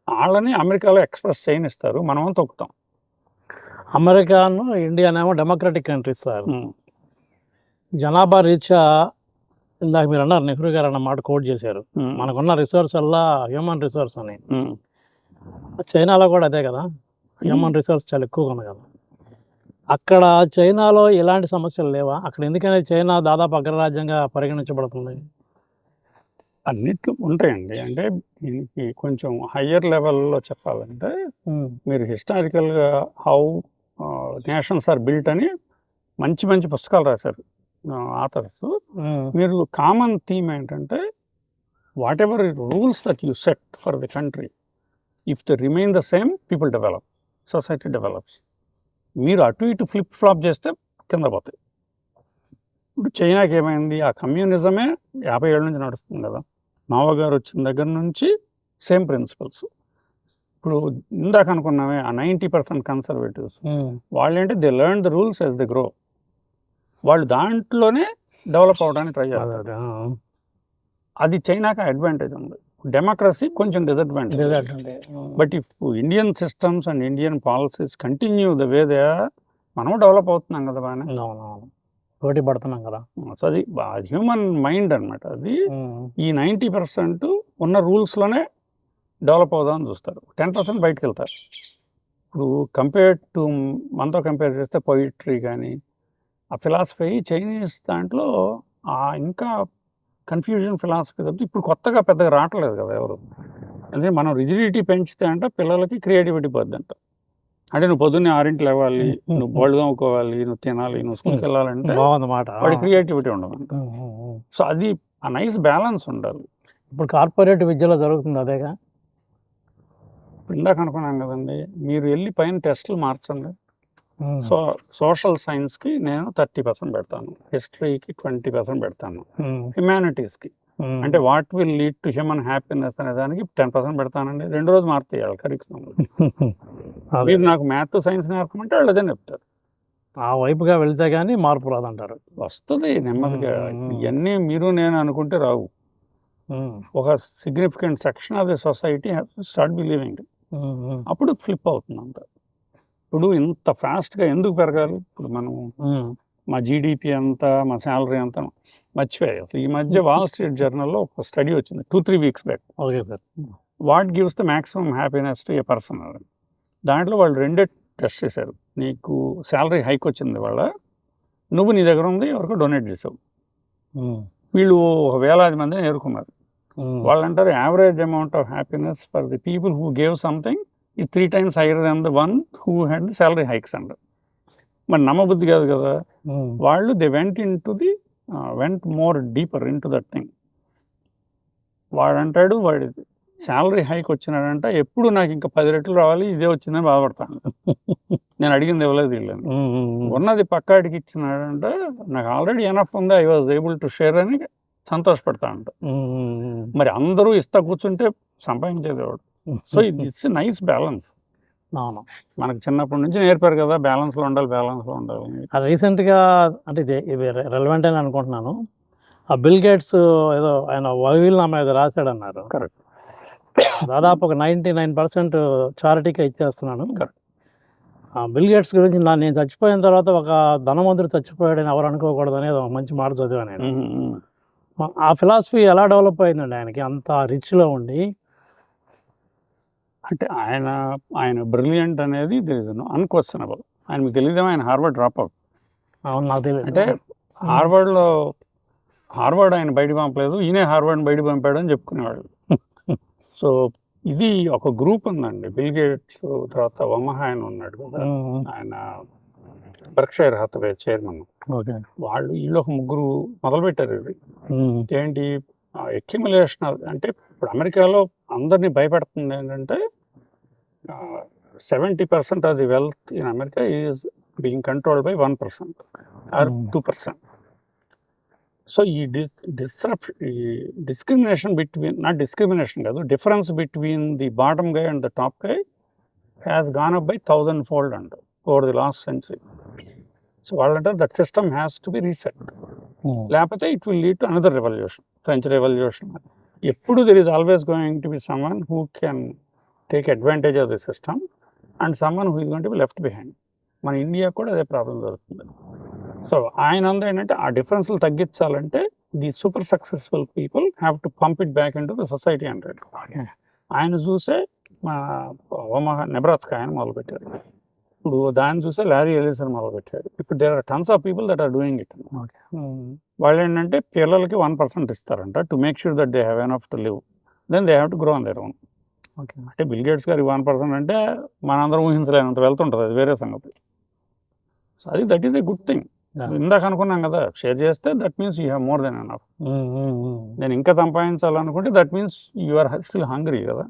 వాళ్ళని అమెరికాలో ఎక్స్ప్రెస్ చేయనిస్తారు, మనమో తొక్కుతాం. అమెరికాను ఇండియానేమో డెమోక్రటిక్ కంట్రీస్ సార్. జనాభా రీత్యా ఇందాక మీరు అన్నారు నెహ్రూ గారు అన్న మాట కోట్ చేశారు, ఉమ్, మనకున్న రిసోర్స్ వల్ల హ్యూమన్ రిసోర్స్ అని. ఉమ్. చైనాలో కూడా అదే కదా, హ్యూమన్ రిసోర్స్ చాలా ఎక్కువగా ఉంది కదా. అక్కడ చైనాలో ఎలాంటి సమస్యలు లేవా? అక్కడ ఎందుకని చైనా దాదాపు అగ్రరాజ్యంగా పరిగణించబడుతుంది? అన్నిట్లో ఉంటాయండి. అంటే దీనికి కొంచెం హయ్యర్ లెవెల్లో చెప్పాలంటే మీరు హిస్టారికల్గా హౌ నేషన్స్ ఆర్ బిల్ట్ అని మంచి మంచి పుస్తకాలు రాశారు ఆథర్స్. మీరు కామన్ థీమ్ ఏంటంటే what ever rules that you set for the country, if the remain the same, people develop, society develops. మీరు అటు ఇటు ఫ్లిప్ ఫ్లాప్ చేస్తే కింద పోతాయి. ఇప్పుడు చైనాకి ఏమైంది, ఆ కమ్యూనిజమే 50 ఏళ్ళ నుంచి నడుస్తుంది కదా. మావో గారు వచ్చిన దగ్గర నుంచి సేమ్ ప్రిన్సిపల్స్. ఇప్పుడు ఇందాక అనుకున్నామే ఆ 90% కన్సర్వేటివ్స్, వాళ్ళు ఏంటి, they learn the rules as they grow. వాళ్ళు దాంట్లోనే డెవలప్ అవడానికి ట్రై చేస్తారు. అది చైనాకి అడ్వాంటేజ్ ఉంది. డెమోక్రసీ కొంచెం disadvantage. But if Indian systems and Indian policies continue the way they are, మనం డెవలప్ అవుతున్నాం కదా బాగానే, పోటీ పడుతున్నాం కదా. సో అది హ్యూమన్ మైండ్ అనమాట. అది ఈ 90% ఉన్న రూల్స్లోనే డెవలప్ అవుదామని చూస్తారు, 10% బయటకు వెళ్తారు. ఇప్పుడు కంపేర్ టు మనతో కంపేర్ చేస్తే పొయిట్రీ కానీ ఆ ఫిలాసఫీ, చైనీస్ దాంట్లో ఇంకా కన్ఫ్యూజన్ ఫిలాసఫీ తప్పితే ఇప్పుడు కొత్తగా పెద్దగా రావట్లేదు కదా ఎవరు. అంటే మనం రిజిడిటీ పెంచితే అంట పిల్లలకి క్రియేటివిటీ పోద్దంట. అంటే నువ్వు పొద్దున్నే 6 లేవాలి, నువ్వు బళ్ళు తోముకోవాలి, నువ్వు తినాలి, నువ్వు స్కూల్కి వెళ్ళాలంటే వాడి క్రియేటివిటీ ఉండదంట. సో అది ఆ నైస్ బ్యాలెన్స్ ఉండాలి. ఇప్పుడు కార్పొరేట్ విద్యలో జరుగుతుంది అదేగా. ఇప్పుడు ఇందాక అనుకున్నాం కదండి, మీరు వెళ్ళి పైన టెస్టులు మార్చండి. సో సోషల్ సైన్స్కి నేను 30% పెడతాను, హిస్టరీకి 20% పెడతాను, హ్యుమానిటీస్కి అంటే what will lead to human happiness అనే దానికి 10% పెడతానండి. 2 రోజులు మారుతాయి కరిక్షన్. మీరు నాకు మ్యాథ్ సైన్స్ నేర్పమంటే వాళ్ళు అదే చెప్తారు. ఆ వైపుగా వెళ్తే కానీ మార్పు రాదంటారు. వస్తుంది నెమ్మదిగా. ఇవన్నీ మీరు నేను అనుకుంటే రావు. ఒక significant section of the society start believing, అప్పుడు ఫ్లిప్ అవుతుంది అంత. ఇప్పుడు ఇంత ఫాస్ట్గా ఎందుకు పెరగాలి? ఇప్పుడు మనం మా జీడిపి అంతా, మా శాలరీ అంతా మర్చిపోయాయి. అసలు ఈ మధ్య వాల్ స్ట్రీట్ జర్నల్లో ఒక స్టడీ వచ్చింది 2-3 weeks back. Okay sir. What gives the maximum happiness to A person. దాంట్లో వాళ్ళు 2 టెస్ట్ చేశారు. నీకు శాలరీ హైక్ వచ్చింది వాళ్ళ, నువ్వు నీ దగ్గర ఉంది ఎవరికో డొనేట్ చేసావు. వీళ్ళు 1,000 మందిని ఎదుర్కొన్నారు. వాళ్ళు అంటారు average amount of happiness for the people who gave something is 3 times higher than the one who had the salary hikes అంటారు. మరి నమ్మబుద్ధి కాదు కదా. వాళ్ళు they went more deeper in to that thing. వాడు అంటాడు, వాడి శాలరీ హైక్ వచ్చినాడంట, ఎప్పుడు నాకు ఇంకా 10 రెట్లు రావాలి, ఇదే వచ్చిందని బాధపడతాను. నేను అడిగింది ఇవ్వలేదు వీళ్ళని. ఉన్నది పక్కాడికి ఇచ్చినాడంట, నాకు ఆల్రెడీ ఎనఫ్ ఉంది, I was able to share అని సంతోషపడతా అంట. మరి అందరూ ఇస్తా కూర్చుంటే సంపాదించేది వాడు. So it's nice balance. అవును, మనకు చిన్నప్పటి నుంచి నేర్పారు కదా, బ్యాలెన్స్లో ఉండాలి. అది రీసెంట్గా అంటే ఇది రెలవెంట్ అని అనుకుంటున్నాను. ఆ బిల్ గేట్స్ ఏదో ఆయన వకీల్నామా ఏదో రాశాడన్నారు. కరెక్ట్. దాదాపు ఒక 99% చారిటీకే ఇచ్చేస్తున్నాను. కరెక్ట్. బిల్ గేట్స్ గురించి నేను చచ్చిపోయిన తర్వాత ఒక ధనవంతుడు చచ్చిపోయాడని ఎవరు అనుకోకూడదు అనేది ఒక మంచి మాట చదివాను నేను. ఆ ఫిలాసఫీ ఎలా డెవలప్ అయిందండి ఆయనకి అంత రిచ్లో ఉండి? అంటే ఆయన బ్రిలియంట్ అనేది అన్క్వశ్చనబుల్. ఆయన మీకు తెలియదేమో, ఆయన హార్వర్డ్ డ్రాప్ అవుట్. అవును, నాకు తెలియదు. అంటే హార్వర్డ్ ఆయన బయటకు పంపలేదు, ఈయనే హార్వర్డ్ బయటకు పంపాడు అని చెప్పుకునేవాళ్ళు. సో ఇది ఒక గ్రూప్ ఉందండి. బిల్ గేట్స్ తర్వాత ఒమహా ఆయన ఉన్నాడు కదా, ఆయన బెర్క్షైర్ హాథవే చైర్మన్. వీళ్ళు ఒక 3 మొదలుపెట్టారు. ఇది ఏంటి, అక్యుములేషన్. అంటే ఇప్పుడు అమెరికాలో అందరినీ భయపెడుతుంది ఏంటంటే 70% of the wealth in America is being controlled by 1% or 2%. So ఈ డిస్క్రిమినేషన్ బిట్వీన్, నాట్ డిస్క్రిమినేషన్ కాదు, difference between the bottom guy and the top guy has gone up by 1000-fold అంట over the last century. So వాళ్ళంటారు that system has to be reset, లేకపోతే it will lead to another revolution, French revolution. ఎప్పుడు there is always going to be someone who can take advantage of the system and someone who is going to be left behind. మన India కూడా అదే problem జరుగుతుంది. So ఆయన ఏంటంటే ఆ డిఫరెన్స్లు తగ్గించాలంటే the super successful people have to pump it back in to the society అంటాడు. ఆయన చూసే నెబ్రాస్కా ఆయన మొదలుపెట్టారు. ఇప్పుడు దాన్ని చూసే లారీ ఎలిసన్ మొదలుపెట్టారు. ఇప్పుడు there are tons of people that are doing it. వాళ్ళు ఏంటంటే పిల్లలకి 1% ఇస్తారంట to make sure that they have enough to live, then they have to grow on their own. అంటే బిల్ గేట్స్ గారి 1% అంటే మనందరం ఊహించలేనంత వెళ్తుంటుంది, అది వేరే సంగతి. సో అది that is a good thing. ఇందాక అనుకున్నాం కదా, షేర్ చేస్తే that means you have more than enough. నేను ఇంకా సంపాదించాలనుకుంటే that means you are still hungry కదా.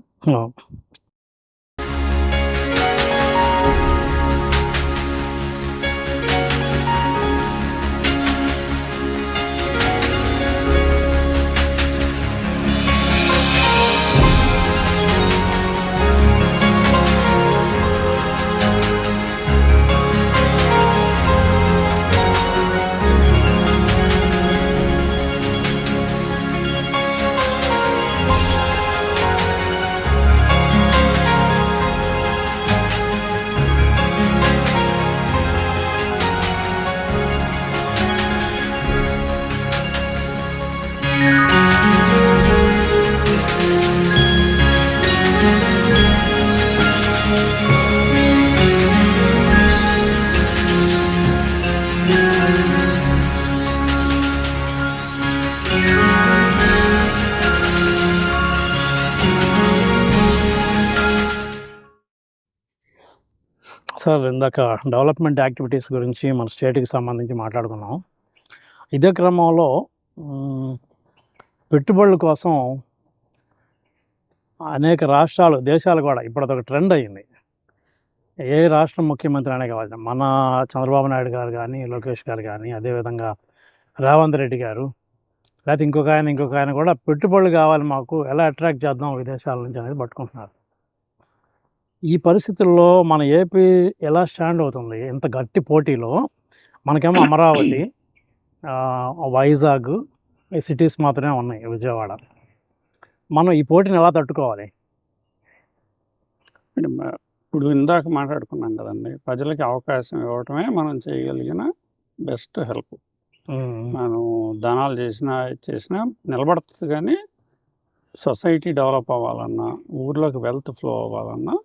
సార్, ఇందాక డెవలప్మెంట్ యాక్టివిటీస్ గురించి మన స్టేట్కి సంబంధించి మాట్లాడుకున్నాం. ఇదే క్రమంలో పెట్టుబడుల కోసం అనేక రాష్ట్రాలు, దేశాలు కూడా ఇప్పుడు అదొక ట్రెండ్ అయ్యింది. ఏ రాష్ట్ర ముఖ్యమంత్రి అనే కావాలి, మన చంద్రబాబు నాయుడు గారు కానీ, లోకేష్ గారు కానీ, అదేవిధంగా రేవంత్ రెడ్డి గారు, లేకపోతే ఇంకొక ఆయన కూడా పెట్టుబడులు కావాలి మాకు, ఎలా అట్రాక్ట్ చేద్దాం విదేశాల నుంచి అనేది పట్టుకుంటున్నారు. ఈ పరిస్థితుల్లో మన ఏపీ ఎలా స్టాండ్ అవుతుంది? ఇంత గట్టి పోటీలో మనకేమో అమరావతి, వైజాగ్ ఈ సిటీస్ మాత్రమే ఉన్నాయి, విజయవాడ. మనం ఈ పోటీని ఎలా తట్టుకోవాలి? ఇప్పుడు ఇందాక మాట్లాడుకున్నాం కదండి, ప్రజలకి అవకాశం ఇవ్వటమే మనం చేయగలిగిన బెస్ట్ హెల్ప్. మనం దానాలు చేసినా నిలబడుతుంది, కానీ సొసైటీ డెవలప్ అవ్వాలన్నా, ఊర్లోకి వెల్త్ ఫ్లో అవ్వాలన్నా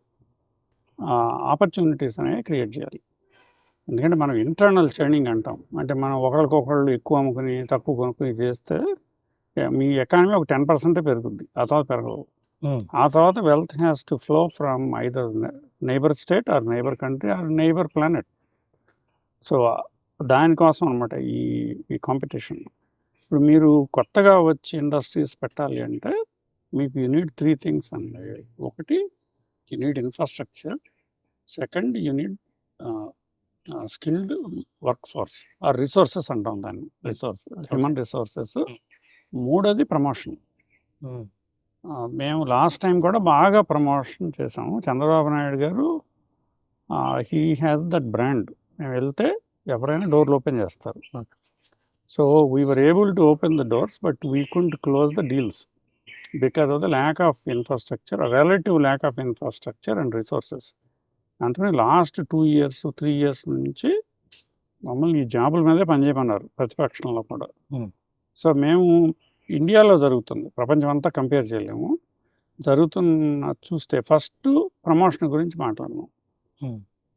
ఆపర్చునిటీస్ అనేవి క్రియేట్ చేయాలి. ఎందుకంటే మనం ఇంటర్నల్ చైనింగ్ అంటాం. అంటే మనం ఒకరికొకళ్ళు ఎక్కువ అమ్ముకుని తక్కువ కొనుక్కుని చేస్తే మీ ఎకానమీ ఒక 10% పెరుగుద్ది, ఆ తర్వాత పెరగవు. ఆ తర్వాత wealth has to flow from either neighbour state or neighbour country or neighbour planet. So దానికోసం అనమాట ఈ కాంపిటీషన్. ఇప్పుడు మీరు కొత్తగా వచ్చి ఇండస్ట్రీస్ పెట్టాలి అంటే మీకు యూ నీడ్ 3 things అండి. ఒకటి, you need infrastructure. Second, you need skilled work force or resources అంటాం దాన్ని, హ్యూమన్ రిసోర్సెస్. మూడోది ప్రమోషన్. మేము లాస్ట్ టైం కూడా బాగా ప్రమోషన్ చేసాము. చంద్రబాబు నాయుడు గారు హీ హ్యాస్ దట్ బ్రాండ్. మేము వెళ్తే ఎవరైనా డోర్లు ఓపెన్ చేస్తారు. So we were able to open the doors, but we couldn't close the deals because of the lack of infrastructure, a relative lack of infrastructure and resources. అందుకని last 2 years 3 years నుంచి మమ్మల్ని ఈ జాబుల మీదే పనిచేయమన్నారు, ప్రతిపక్షంలో కూడా. So మేము ఇండియాలో జరుగుతుంది, ప్రపంచం అంతా కంపేర్ చేయలేము, జరుగుతున్న చూస్తే ఫస్ట్ ప్రమోషన్ గురించి మాట్లాడము.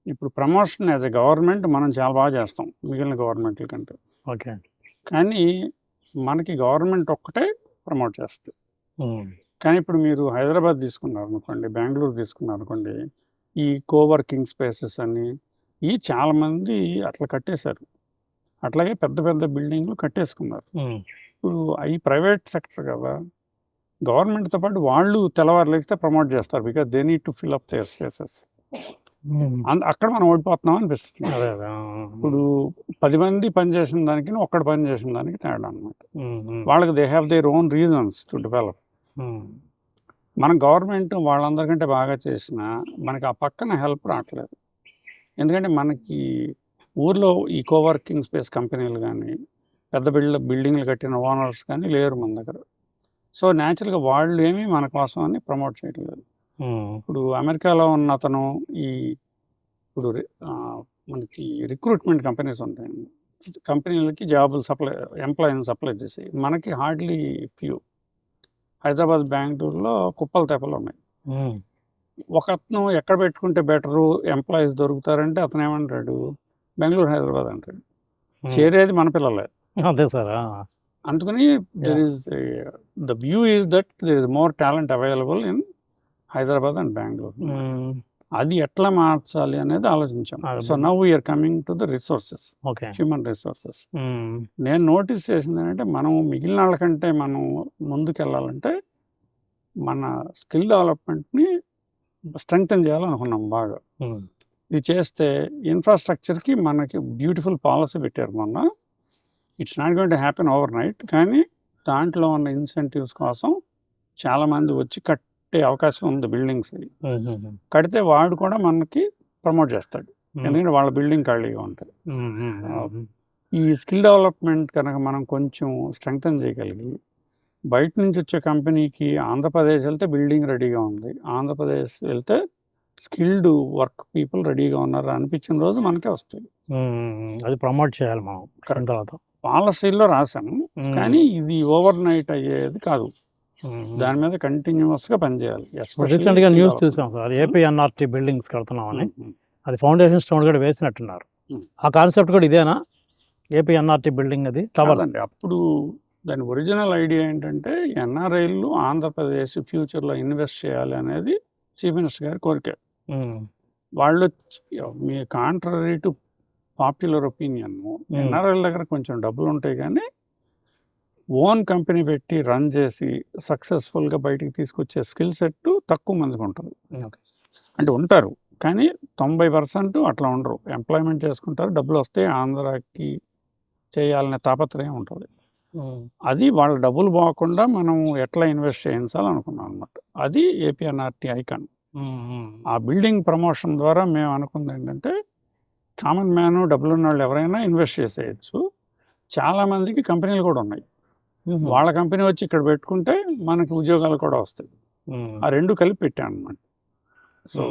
ఇప్పుడు ప్రమోషన్ యాజ్ ఎ గవర్నమెంట్ మనం చాలా బాగా చేస్తాం మిగిలిన గవర్నమెంట్ల కంటే. ఓకే, కానీ మనకి గవర్నమెంట్ ఒక్కటే ప్రమోట్ చేస్తుంది. కానీ ఇప్పుడు మీరు హైదరాబాద్ తీసుకున్నారు అనుకోండి, బెంగళూరు తీసుకున్నారు అనుకోండి, ఈ కోవర్కింగ్ స్పేసెస్ అని చాలామంది అట్లా కట్టేశారు. అట్లాగే పెద్ద పెద్ద బిల్డింగ్లు కట్టేసుకున్నారు. ఇప్పుడు అవి ప్రైవేట్ సెక్టర్ కదా, గవర్నమెంట్తో పాటు వాళ్ళు తెల్లవారు లేస్తే ప్రమోట్ చేస్తారు, because they need to fill up their spaces. అక్కడ మనం ఓడిపోతున్నాం అనిపిస్తుంది. ఇప్పుడు 10 మంది పనిచేసిన దానికి ఒక్కడు పని చేసిన దానికి తేడా అనమాట. వాళ్ళకి they have their own reasons to develop. మన గవర్నమెంట్ వాళ్ళందరికంటే బాగా చేసినా మనకి ఆ పక్కన హెల్ప్ రావట్లేదు. ఎందుకంటే మనకి ఊర్లో ఈ కోవర్కింగ్ స్పేస్ కంపెనీలు కానీ పెద్ద బిల్డింగ్లు కట్టిన ఓనర్స్ కానీ లేరు మన దగ్గర. సో న్యాచురల్గా వాళ్ళు ఏమీ మన కోసం అని ప్రమోట్ చేయట్లేదు. ఇప్పుడు అమెరికాలో ఉన్న అతను ఇప్పుడు మనకి రిక్రూట్మెంట్ కంపెనీస్ ఉంటాయండి, కంపెనీలకి జాబులు ఎంప్లాయీని సప్లై చేసి మనకి హార్డ్లీ ఫ్యూ. హైదరాబాద్, బెంగళూరులో కుప్పలు తెప్పలు ఉన్నాయి. ఒకతను ఎక్కడ పెట్టుకుంటే బెటరు ఎంప్లాయీస్ దొరుకుతారంటే అతను ఏమంటాడు, బెంగళూరు, హైదరాబాద్ అంటాడు. చేరేది మన పిల్లలే. అదే సార్. అందుకని the view is that there is more talent available in Hyderabad and Bengaluru. అది ఎట్లా మార్చాలి అనేది ఆలోచించాం. So now we are coming to the resources, okay. Human resources. నేను నోటీస్ చేసింది ఏంటంటే, మనం మిగిలిన వాళ్ళకంటే మనం ముందుకెళ్ళాలంటే మన స్కిల్ డెవలప్మెంట్ని స్ట్రెంగ్తన్ చేయాలనుకున్నాం బాగా. ఇది చేస్తే ఇన్ఫ్రాస్ట్రక్చర్కి మనకి బ్యూటిఫుల్ పాలసీ పెట్టారు మొన్న. It's not going to happen over night, కానీ దాంట్లో ఉన్న ఇన్సెంటివ్స్ కోసం చాలామంది వచ్చి కట్టే అవకాశం ఉంది. బిల్డింగ్స్ కడితే వాడు కూడా మనకి ప్రమోట్ చేస్తాడు, ఎందుకంటే వాళ్ళ బిల్డింగ్ ఖాళీగా ఉంటుంది. ఈ స్కిల్ డెవలప్మెంట్ కనుక మనం కొంచెం స్ట్రెంగ్తన్ చేయగలిగి, బయట నుంచి వచ్చే కంపెనీకి ఆంధ్రప్రదేశ్ వెళ్తే బిల్డింగ్ రెడీగా ఉంది, ఆంధ్రప్రదేశ్ వెళ్తే స్కిల్డ్ వర్క్ పీపుల్ రెడీగా ఉన్నారు అనిపించిన రోజు మనకే వస్తాయి. అది ప్రమోట్ చేయాలి మనం. తర్వాత పాలసీలో రాసాము, కానీ ఇది ఓవర్ నైట్ అయ్యేది కాదు. దాని మీద కంటిన్యూస్గా పనిచేయాలి. రీసెంట్గా న్యూస్ చూసాం సార్, ఏపీఎన్ఆర్టీ బిల్డింగ్స్ కడుతున్నామని. అది ఫౌండేషన్ స్టోన్ కూడా వేసినట్టున్నారు. ఆ కాన్సెప్ట్ కూడా ఇదేనా, ఏపీఎన్ఆర్టీ బిల్డింగ్? అది కాదండి. అప్పుడు దాని ఒరిజినల్ ఐడియా ఏంటంటే, ఎన్ఆర్ఐలు ఆంధ్రప్రదేశ్ ఫ్యూచర్లో ఇన్వెస్ట్ చేయాలి అనేది చీఫ్ మినిస్టర్ గారి కోరిక. వాళ్ళు మీ కాంట్రరీ టు పాపులర్ ఒపీనియన్, ఎన్ఆర్ఐల దగ్గర కొంచెం డబ్బులు ఉంటాయి, కానీ ఓన్ కంపెనీ పెట్టి రన్ చేసి సక్సెస్ఫుల్గా బయటికి తీసుకొచ్చే స్కిల్ సెట్ తక్కువ మందికి ఉంటుంది. అంటే ఉంటారు, కానీ 90% అట్లా ఉండరు. ఎంప్లాయ్మెంట్ చేసుకుంటారు, డబ్బులు వస్తే ఆంధ్రాకి చేయాలనే తాపత్రయం ఉంటుంది. అది వాళ్ళ డబ్బులు పోకుండా మనం ఎట్లా ఇన్వెస్ట్ చేయించాలనుకున్నాం అనమాట. అది ఏపీఎన్ఆర్టీ ఐకాన్. ఆ బిల్డింగ్ ప్రమోషన్ ద్వారా మేము అనుకుంది ఏంటంటే, కామన్ మ్యాన్, డబ్బులున్న వాళ్ళు ఎవరైనా ఇన్వెస్ట్ చేసేయచ్చు. చాలామందికి కంపెనీలు కూడా ఉన్నాయి, వాళ్ళ కంపెనీ వచ్చి ఇక్కడ పెట్టుకుంటే మనకి ఉద్యోగాలు కూడా వస్తాయి. ఆ రెండు కలిపి పెట్టాను అనమాట. సో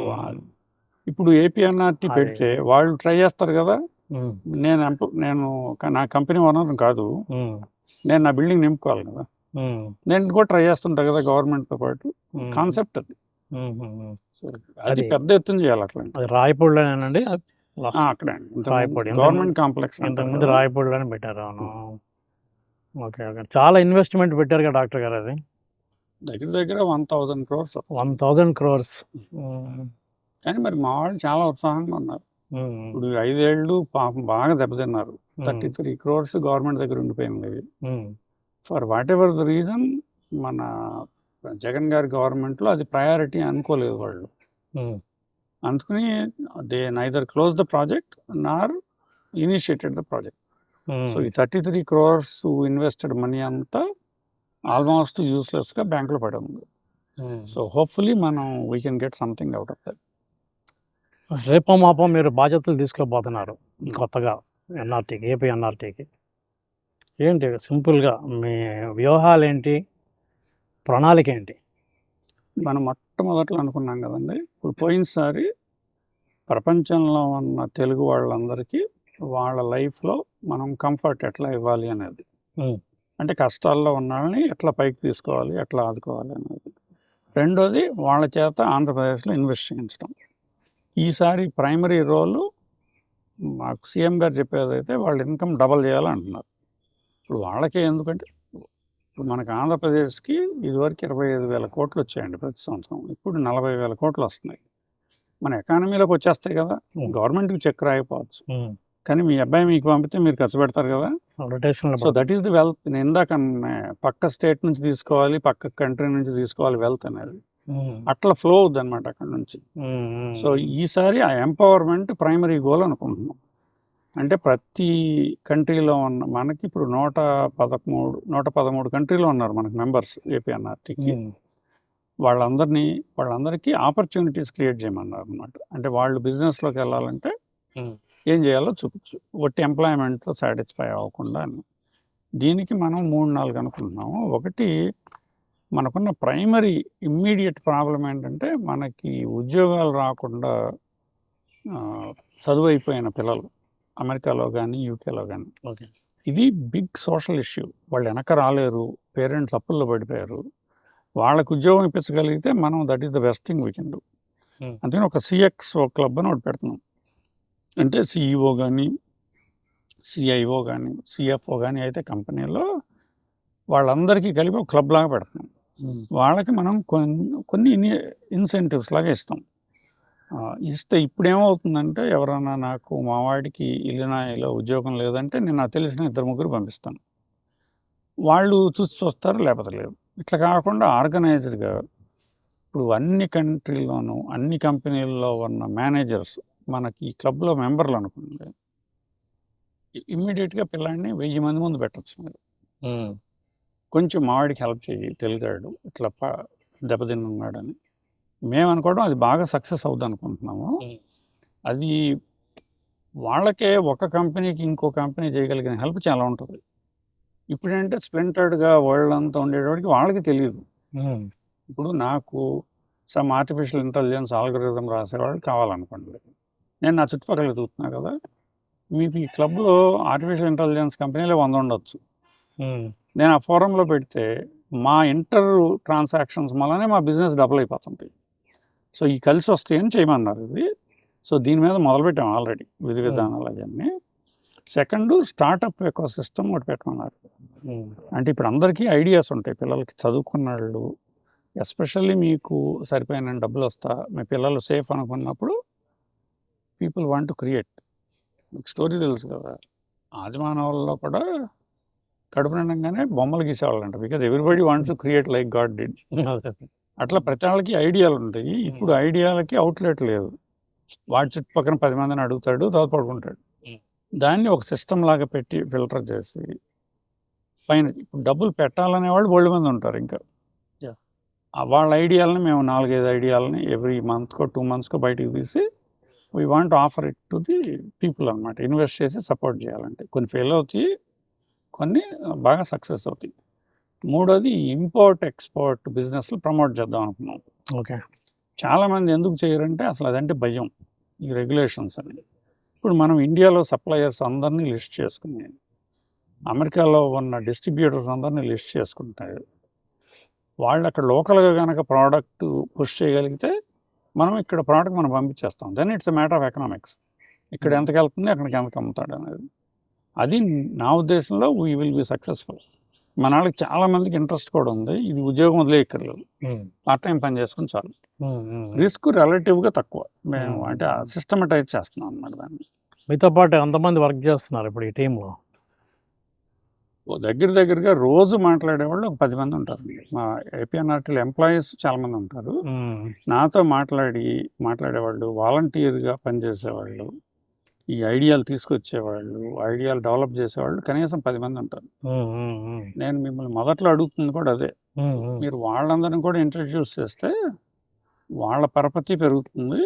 ఇప్పుడు ఏపీఎన్ఆర్టీ పెడితే వాళ్ళు ట్రై చేస్తారు కదా. నేను నా కంపెనీ ఓనర్ కాదు, నేను నా బిల్డింగ్ నింపుకోవాలి కదా, నేను కూడా ట్రై చేస్తుంటా కదా గవర్నమెంట్తో పాటు. కాన్సెప్ట్ అది. అది పెద్ద ఎత్తున చేయాలి. అట్లా రాయపూడిలోనేనండి, అక్కడ గవర్నమెంట్ కాంప్లెక్స్ ఇంతకుముందు రాయపూడిలోనే పెట్టారు. అవును. Okay okay. చాలా ఇన్వెస్ట్మెంట్ పెట్టారు కదా డాక్టర్ గారు. అది దగ్గర దగ్గర 1000 crores. 1000 crores. కానీ మరి మా వాళ్ళు చాలా ఉత్సాహంగా ఉన్నారు. ఇప్పుడు 5 ఏళ్ళు పాపం బాగా దెబ్బతిన్నారు. 33 crores గవర్నమెంట్ దగ్గర ఉండిపోయింది. For what ever the reason, మన జగన్ గారి గవర్నమెంట్లో అది ప్రయారిటీ అనుకోలేదు వాళ్ళు. అందుకని they neither close the project Nar initiated the project. So ఈ 33 crores ఇన్వెస్టెడ్ మనీ అంతా ఆల్మోస్ట్ యూస్లెస్గా బ్యాంకులో పడి ఉంది. సో హోప్ఫుల్లీ మనం we can get something out of that. రేపో మాపో మీరు బాధ్యతలు తీసుకోబోతున్నారు కొత్తగా ఎన్ఆర్టీకి, ఏపీ ఎన్ఆర్టీకి. ఏంటి సింపుల్గా మీ వ్యూహాలు ఏంటి, ప్రణాళిక ఏంటి? మనం మొట్టమొదట్లో అనుకున్నాం కదండి, ఇప్పుడు పోయినసారి ప్రపంచంలో ఉన్న తెలుగు వాళ్ళందరికీ వాళ్ళ లైఫ్లో మనం కంఫర్ట్ ఎట్లా ఇవ్వాలి అనేది, అంటే కష్టాల్లో ఉన్న వాళ్ళని ఎట్లా పైకి తీసుకోవాలి, ఎట్లా ఆదుకోవాలి అనేది. రెండోది, వాళ్ళ చేత ఆంధ్రప్రదేశ్లో ఇన్వెస్ట్ చేయించడం. ఈసారి ప్రైమరీ రోలు మాకు సీఎం గారు చెప్పేదైతే వాళ్ళ ఇన్కమ్ డబల్ చేయాలంటున్నారు. ఇప్పుడు వాళ్ళకే, ఎందుకంటే ఇప్పుడు మనకు ఆంధ్రప్రదేశ్కి ఇదివరకు 25,000 కోట్లు వచ్చాయండి ప్రతి సంవత్సరం, ఇప్పుడు 40,000 కోట్లు వస్తున్నాయి. మన ఎకానమీలోకి వచ్చేస్తాయి కదా, గవర్నమెంట్కి చెక్ రాయిపోవచ్చు, కానీ మీ అబ్బాయి మీకు పంపితే మీరు ఖర్చు పెడతారు కదా. So that is the wealth. నేను ఇందాక పక్క స్టేట్ నుంచి తీసుకోవాలి, పక్క కంట్రీ నుంచి తీసుకోవాలి వెల్త్ అనేది, అట్లా ఫ్లో అవుద్ది అనమాట అక్కడ నుంచి. సో ఈసారి ఆ ఎంపవర్మెంట్ ప్రైమరీ గోల్ అనుకుంటున్నాం. అంటే ప్రతి కంట్రీలో ఉన్న మనకి ఇప్పుడు 113 కంట్రీలో ఉన్నారు మనకి మెంబర్స్ ఏపీఎన్ఆర్టీకి. వాళ్ళందరికీ ఆపర్చునిటీస్ క్రియేట్ చేయమన్నారు అనమాట. అంటే వాళ్ళు బిజినెస్లోకి వెళ్ళాలంటే ఏం చేయాలో చూపించు, ఒట్టి ఎంప్లాయ్మెంట్తో సాటిస్ఫై అవ్వకుండా. దీనికి మనం 3-4 అనుకుంటున్నాము. ఒకటి, మనకున్న ప్రైమరీ ఇమ్మీడియట్ ప్రాబ్లం ఏంటంటే, మనకి ఉద్యోగాలు రాకుండా చదువు అయిపోయిన పిల్లలు అమెరికాలో కానీ యూకేలో కానీ. ఓకే. ఇది బిగ్ సోషల్ ఇష్యూ. వాళ్ళు వెనక రాలేరు, పేరెంట్స్ అప్పుల్లో పడిపోయారు. వాళ్ళకు ఉద్యోగం ఇప్పించగలిగితే మనం that is the best thing we can do. అందుకని ఒక సిఎక్స్ఓ క్లబ్ అని ఒకటి పెడుతున్నాం. అంటే సిఇఓ కానీ, సిఐఓ కానీ, సిఎఫ్ఓ కానీ అయితే కంపెనీలో వాళ్ళందరికీ కలిపి ఒక క్లబ్ లాగా పెడుతున్నాం. వాళ్ళకి మనం కొన్ని ఇన్సెంటివ్స్ లాగా ఇస్తాం. ఇస్తే ఇప్పుడు ఏమవుతుందంటే, ఎవరైనా నాకు మా వాడికి ఇలినాయిలో ఉద్యోగం లేదంటే నేను నాకు తెలిసిన 2-3 పంపిస్తాను. వాళ్ళు చూస్తారు, లేకపోతే లేదు. ఇట్లా కాకుండా ఆర్గనైజ్డ్గా ఇప్పుడు అన్ని కంట్రీల్లోనూ అన్ని కంపెనీల్లో ఉన్న మేనేజర్స్ మనకి ఈ క్లబ్లో మెంబర్లు అనుకోండి, ఇమ్మీడియట్గా పిల్లాడిని 1000 మంది ముందు పెట్టచ్చు. మీరు కొంచెం మావాడికి హెల్ప్ చేయి, తెలుగాడు ఇట్లా దెబ్బతిన్నాడని మేము అనుకోవడం, అది బాగా సక్సెస్ అవుద్ది అనుకుంటున్నాము. అది వాళ్ళకే ఒక కంపెనీకి ఇంకో కంపెనీ చేయగలిగిన హెల్ప్ చాలా ఉంటుంది. ఇప్పుడంటే స్ప్లింటర్డ్గా వరల్డ్ అంతా ఉండేవాడికి వాళ్ళకి తెలియదు. ఇప్పుడు నాకు సమ్ ఆర్టిఫిషియల్ ఇంటెలిజెన్స్ ఆల్గోరిథం రాసేవాళ్ళు కావాలనుకోండి, నేను నా చుట్టుపక్కల చూస్తున్నా కదా, మీకు ఈ క్లబ్లో ఆర్టిఫిషియల్ ఇంటెలిజెన్స్ కంపెనీలో 100 ఉండొచ్చు. నేను ఆ ఫోరంలో పెడితే మా ఇంటర్ ట్రాన్సాక్షన్స్ వల్లనే మా బిజినెస్ డబుల్ అయిపోతుంది. సో ఈ కలిసి వస్తాయని చేయమన్నారు ఇది. సో దీని మీద మొదలుపెట్టాం ఆల్రెడీ విధి విధానాలు అవన్నీ. సెకండ్, స్టార్టప్ ఎకో సిస్టమ్ ఒకటి పెట్టమన్నారు. అంటే ఇప్పుడు అందరికీ ఐడియాస్ ఉంటాయి. పిల్లలకి చదువుకున్న వాళ్ళు, ఎస్పెషల్లీ మీకు సరిపోయిన డబ్బులు వస్తా, మీ పిల్లలు సేఫ్ అనుకున్నప్పుడు పీపుల్ వాంట్ టు క్రియేట్. మీకు స్టోరీ తెలుసు కదా, ఆదిమానవుల్లో కూడా కడుపు నిండంగానే బొమ్మలు గీసేవాళ్ళంట, because everybody wants to create like God did. అట్లా ప్రతి వాళ్ళకి ఐడియాలు ఉంటాయి. ఇప్పుడు ఐడియాలకి అవుట్లెట్ లేదు. వాడి చుట్టుపక్కన 10 మందిని అడుగుతాడు, తర్వాత పడుకుంటాడు. దాన్ని ఒక సిస్టమ్ లాగా పెట్టి ఫిల్టర్ చేసి పైన ఇప్పుడు డబ్బులు పెట్టాలనే వాళ్ళు బోల్డ్ మంది ఉంటారు. ఇంకా వాళ్ళ ఐడియాలని మేము 4-5 ఐడియాలని ఎవ్రీ మంత్కో 2 మంత్స్కో బయటికి తీసి we want offer it to the people అనమాట. ఇన్వెస్ట్ చేసి సపోర్ట్ చేయాలంటే కొన్ని ఫెయిల్ అవుతాయి, కొన్ని బాగా సక్సెస్ అవుతాయి. మూడోది ఇంపోర్ట్ ఎక్స్పోర్ట్ బిజినెస్లు ప్రమోట్ చేద్దాం అనుకున్నాం. ఓకే. చాలామంది ఎందుకు చేయరంటే అసలు అదంటే భయం, ఈ రెగ్యులేషన్స్ అని. ఇప్పుడు మనం ఇండియాలో సప్లయర్స్ అందరినీ లిస్ట్ చేసుకుని, అమెరికాలో ఉన్న డిస్ట్రిబ్యూటర్స్ అందరినీ లిస్ట్ చేసుకుంటారు. వాళ్ళు అక్కడ లోకల్గా కనుక ప్రోడక్ట్ పుష్ చేయగలిగితే మనం ఇక్కడ ప్రోడక్ట్ మనం పంపించేస్తాం. Then it's a matter of economics. ఇక్కడ ఎంతకు వెళ్తుంది, అక్కడికి ఎంతకు అమ్ముతాడు అనేది. అది నా ఉద్దేశంలో వీ విల్ బి సక్సెస్ఫుల్. మన వాళ్ళకి చాలామందికి ఇంట్రెస్ట్ కూడా ఉంది. ఇది ఉద్యోగం వదిలేయక్కర్లేదు, పార్ట్ టైం పని చేసుకుని చాలు. రిస్క్ రిలేటివ్గా తక్కువ. మేము అంటే సిస్టమటైజ్ చేస్తున్నాం అన్నమాట దాన్ని. మీతో పాటు ఎంతమంది వర్క్ చేస్తున్నారు ఇప్పుడు ఈ టీంలో? దగ్గరగా రోజు మాట్లాడేవాళ్ళు ఒక 10 మంది ఉంటారు. మా ఏపీఎన్ఆర్టీలో ఎంప్లాయీస్ చాలామంది ఉంటారు. నాతో మాట్లాడేవాళ్ళు, వాలంటీర్గా పనిచేసేవాళ్ళు, ఈ ఐడియాలు తీసుకొచ్చేవాళ్ళు, ఐడియాలు డెవలప్ చేసేవాళ్ళు కనీసం 10 మంది ఉంటారు. నేను మిమ్మల్ని మొదట్లో అడుగుతుంది కూడా అదే. మీరు వాళ్ళందరినీ కూడా ఇంట్రడ్యూస్ చేస్తే వాళ్ళ పరపతి పెరుగుతుంది,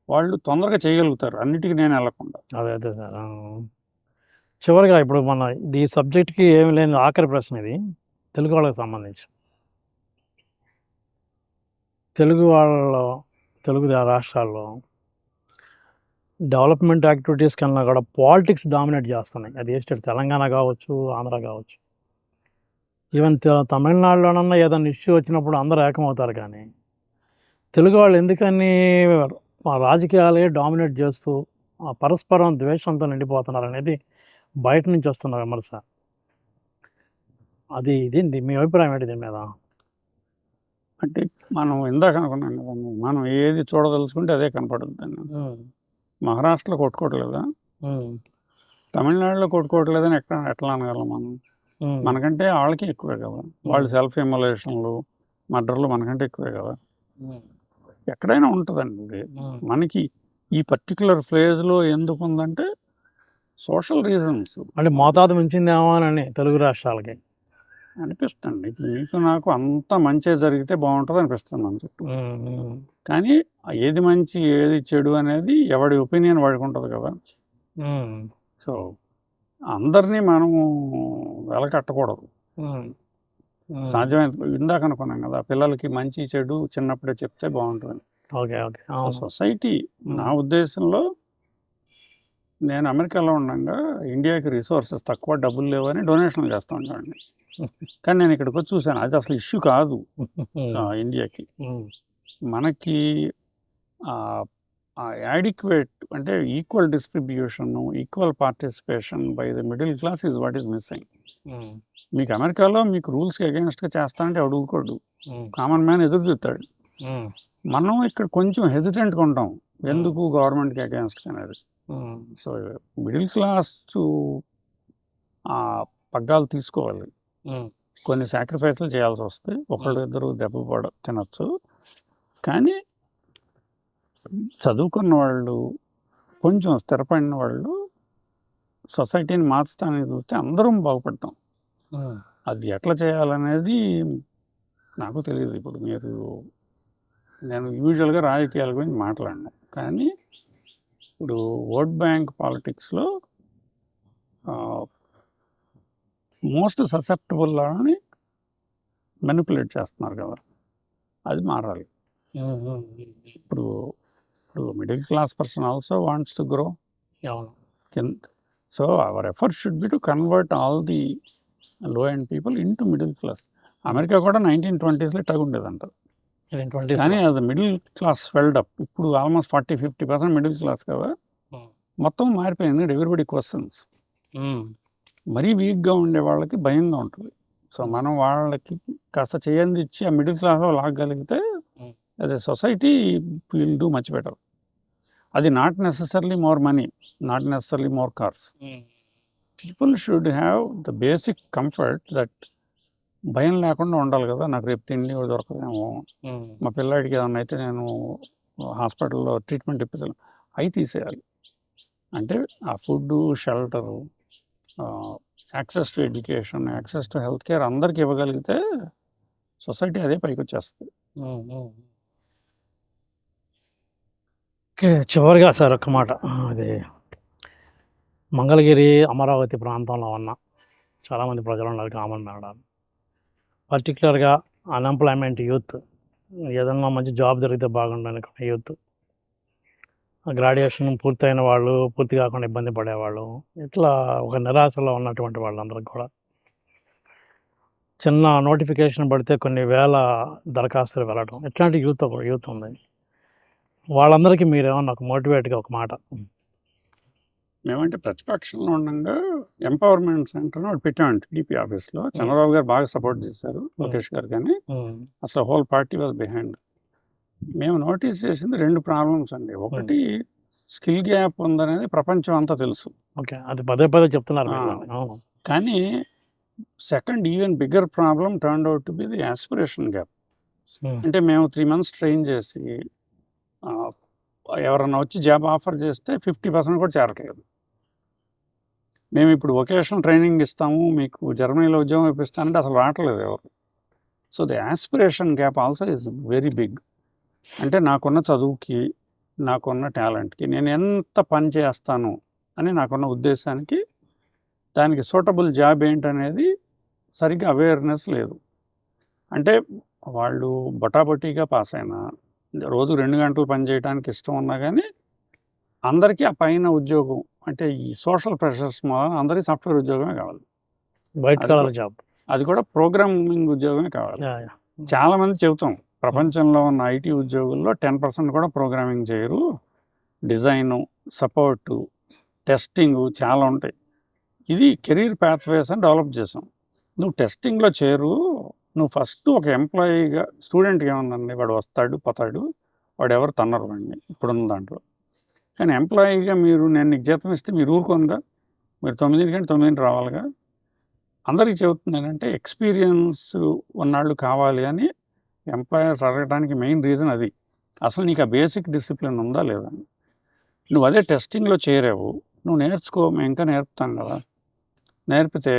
వాళ్ళు తొందరగా చేయగలుగుతారు అన్నిటికీ నేను వెళ్ళకుండా. అదే సార్. చివరిగా ఇప్పుడు మన ఈ సబ్జెక్ట్కి ఏమి లేని ఆఖరి ప్రశ్న ఇది, తెలుగు వాళ్ళకి సంబంధించి. తెలుగు రాష్ట్రాల్లో డెవలప్మెంట్ యాక్టివిటీస్ కన్నా కూడా పాలిటిక్స్ డామినేట్ చేస్తున్నాయి. అది ఏ స్టేట్, తెలంగాణ కావచ్చు, ఆంధ్ర కావచ్చు, ఈవెన్ తమిళనాడులోనన్నా ఏదైనా ఇష్యూ వచ్చినప్పుడు అందరూ ఏకమవుతారు. కానీ తెలుగు వాళ్ళు ఎందుకని రాజకీయాలే డామినేట్ చేస్తూ పరస్పరం ద్వేషంతో నిండిపోతున్నారు అనేది బయట నుంచి వస్తున్న విమర్శ. అది ఇదేంటి మీ అభిప్రాయం ఏంటి దీని మీద? అంటే మనం ఇందాక అనుకున్నాం కదా, మనం ఏది చూడదలుచుకుంటే అదే కనపడుతుంది. మహారాష్ట్రలో కొట్టుకోవట్లేదా, తమిళనాడులో కొట్టుకోవట్లేదని ఎట్లా అనగలం మనం? మనకంటే వాళ్ళకి ఎక్కువే కదా. వాళ్ళు సెల్ఫ్ ఇమోలేషన్లు, మర్డర్లు మనకంటే ఎక్కువే కదా. ఎక్కడైనా ఉంటుందండి. మనకి ఈ పర్టికులర్ ఫేజ్లో ఎందుకు ఉందంటే సోషల్ రీజన్స్. అంటే మోతాదు మించిందేమో అని తెలుగు రాష్ట్రాలకి అనిపిస్తుంది. మీకు నాకు అంత మంచి జరిగితే బాగుంటుంది అనిపిస్తుంది అని చెప్పి. కానీ ఏది మంచి ఏది చెడు అనేది ఎవడి ఒపీనియన్ వాడికి ఉంటుంది కదా. సో అందరినీ మనము వెలకట్టకూడదు. సాధ్యమైన ఇందాక అనుకున్నాం కదా, పిల్లలకి మంచి చెడు చిన్నప్పుడే చెప్తే బాగుంటుంది. ఓకే. సొసైటీ నా ఉద్దేశంలో నేను అమెరికాలో ఉండగా ఇండియాకి రిసోర్సెస్ తక్కువ, డబ్బులు లేవని డొనేషన్లు చేస్తూ ఉంటాను. కానీ నేను ఇక్కడికి వచ్చి చూశాను, అది అసలు ఇష్యూ కాదు ఇండియాకి. మనకి యాడిక్వేట్ అంటే equal distribution, equal participation by the middle class is what is missing. మీకు అమెరికాలో మీకు రూల్స్కి అగేన్స్ట్గా చేస్తానంటే అడుగుకోడు, కామన్ మ్యాన్ ఎదురు చూస్తాడు. మనం ఇక్కడ కొంచెం హెజిటెంట్గా ఉంటాం, ఎందుకు గవర్నమెంట్కి అగేన్స్ట్ అనేది. సో మిడిల్ క్లాస్ పగ్గాలు తీసుకోవాలి, కొన్ని సాక్రిఫైస్లు చేయాల్సి వస్తే, ఒకళ్ళు ఇద్దరు దెబ్బ తినచ్చు. కానీ చదువుకున్న వాళ్ళు, కొంచెం స్థిరపడిన వాళ్ళు సొసైటీని మార్చడానికి చూస్తే అందరం బాగుపడతాం. అది ఎట్లా చేయాలనేది నాకు తెలియదు. ఇప్పుడు నేను యూజువల్గా రాజకీయాల గురించి మాట్లాడినా, కానీ ఇప్పుడు ఓట్ బ్యాంక్ పాలిటిక్స్లో మోస్ట్ ససెప్టబుల్ అని మెనిపులేట్ చేస్తున్నారు కదా, అది మారాలి. ఇప్పుడు middle class person also wants to grow. So our effort should be to convert all the low and people into middle class. America కూడా 1920s టగ్ ఉండేదంట, కానీ అది మిడిల్ క్లాస్ స్వెల్డ్ అప్. ఇప్పుడు ఆల్మోస్ట్ 40-50% మిడిల్ క్లాస్ కదా, మొత్తం మారిపోయింది. Everybody questions. మరీ వీక్గా ఉండే వాళ్ళకి భయంగా ఉంటుంది. సో మనం వాళ్ళకి కాస్త చేయంది ఇచ్చి ఆ మిడిల్ క్లాస్లో లాగగలిగితే as a society will do much better. అది not necessarily more money, not necessarily more cars. People should have the basic comfort that భయం లేకుండా ఉండాలి కదా. నాకు రేపు తిండి దొరకదేమో, మా పిల్లాడికి ఏమన్నా అయితే నేను హాస్పిటల్లో ట్రీట్మెంట్ ఇప్పించాలి, అవి తీసేయాలి. అంటే ఆ food, shelter, access to education, access to health care అందరికి ఇవ్వగలిగితే సొసైటీ అదే పైకి వచ్చేస్తుంది. ఓకే, చివరిగా సార్ ఒక్క మాట. అది మంగళగిరి, అమరావతి ప్రాంతంలో ఉన్న చాలామంది ప్రజలు ఉన్నారు, కామన్ మ్యాన్. పర్టికులర్గా అన్ఎంప్లాయ్మెంట్ యూత్, ఏదన్నా మంచి జాబ్ దొరికితే బాగుండని యూత్, గ్రాడ్యుయేషన్ పూర్తయిన వాళ్ళు, పూర్తి కాకుండా ఇబ్బంది పడేవాళ్ళు, ఇట్లా ఒక నిరాశలో ఉన్నటువంటి వాళ్ళందరికీ కూడా చిన్న నోటిఫికేషన్ పడితే కొన్ని వేల దరఖాస్తులు వెళ్ళడం, ఇట్లాంటి యూత్ ఉంది. వాళ్ళందరికీ మీరేమన్నా ఒక మోటివేట్గా ఒక మాట. మేమంటే ప్రతిపక్షంలో ఉండగా ఎంపవర్మెంట్ సెంటర్ ఒకటి పెట్టామంటే టీడీపీ ఆఫీస్లో. చంద్రబాబు గారు బాగా సపోర్ట్ చేశారు, లోకేష్ గారు, కానీ అసలు హోల్ పార్టీ వాజ్ బిహైండ్. మేము నోటీస్ చేసింది 2 ప్రాబ్లమ్స్ అండి. ఒకటి స్కిల్ గ్యాప్ ఉందనేది ప్రపంచం అంతా తెలుసు. ఓకే, అది పదే చెప్తున్నారు. కానీ second even bigger problem turn out to be the aspiration gap. అంటే మేము 3 months ట్రైన్ చేసి ఎవరన్నా వచ్చి జాబ్ ఆఫర్ చేస్తే 50% కూడా చేరట్లేదు. మేము ఇప్పుడు వొకేషనల్ ట్రైనింగ్ ఇస్తాము, మీకు జర్మనీలో ఉద్యోగం ఇప్పిస్తానంటే అసలు రావట్లేదు ఎవరు. So the aspiration gap also is very big. అంటే నాకున్న చదువుకి, నాకున్న టాలెంట్కి నేను ఎంత పని చేస్తాను అని నాకున్న ఉద్దేశానికి దానికి సూటబుల్ జాబ్ ఏంటనేది సరిగ్గా అవేర్నెస్ లేదు. అంటే వాళ్ళు బటాబటీగా పాస్ అయినా, రోజు 2 గంటలు పని చేయడానికి ఇష్టం ఉన్నా కానీ అందరికీ ఆ పైన ఉద్యోగం, అంటే ఈ సోషల్ ప్రెషర్స్ వల్ల అందరికీ సాఫ్ట్వేర్ ఉద్యోగమే కావాలి, వైట్ కలర్ జాబ్, అది కూడా ప్రోగ్రామింగ్ ఉద్యోగమే కావాలి. చాలామంది చెబుతాం ప్రపంచంలో ఉన్న ఐటీ ఉద్యోగుల్లో 10% కూడా ప్రోగ్రామింగ్ చేయరు, డిజైను, సపోర్టు, టెస్టింగు చాలా ఉంటాయి. ఇది కెరీర్ పాత్వేస్ అని డెవలప్ చేసాం. నువ్వు టెస్టింగ్లో చేరు, నువ్వు ఫస్ట్ ఒక ఎంప్లాయీగా, స్టూడెంట్గా ఏముందండి, వాడు వస్తాడు పోతాడు, వాడు ఎవరు తన్నరు వాడిని ఇప్పుడున్న దాంట్లో. కానీ ఎంప్లాయీగా నేను నీకు జీతం ఇస్తే మీరు ఊరుకుందా, మీరు 9 రావాలిగా. అందరికీ చెబుతుంది ఏంటంటే ఎక్స్పీరియన్స్ ఉన్నాళ్ళు కావాలి అని ఎంప్లాయర్స్ అడగడానికి మెయిన్ రీజన్ అది. అసలు నీకు ఆ బేసిక్ డిసిప్లిన్ ఉందా లేదా. నువ్వు అదే టెస్టింగ్లో చేరావు, నువ్వు నేర్చుకో, మేము ఇంకా నేర్పుతాం కదా. నేర్పితే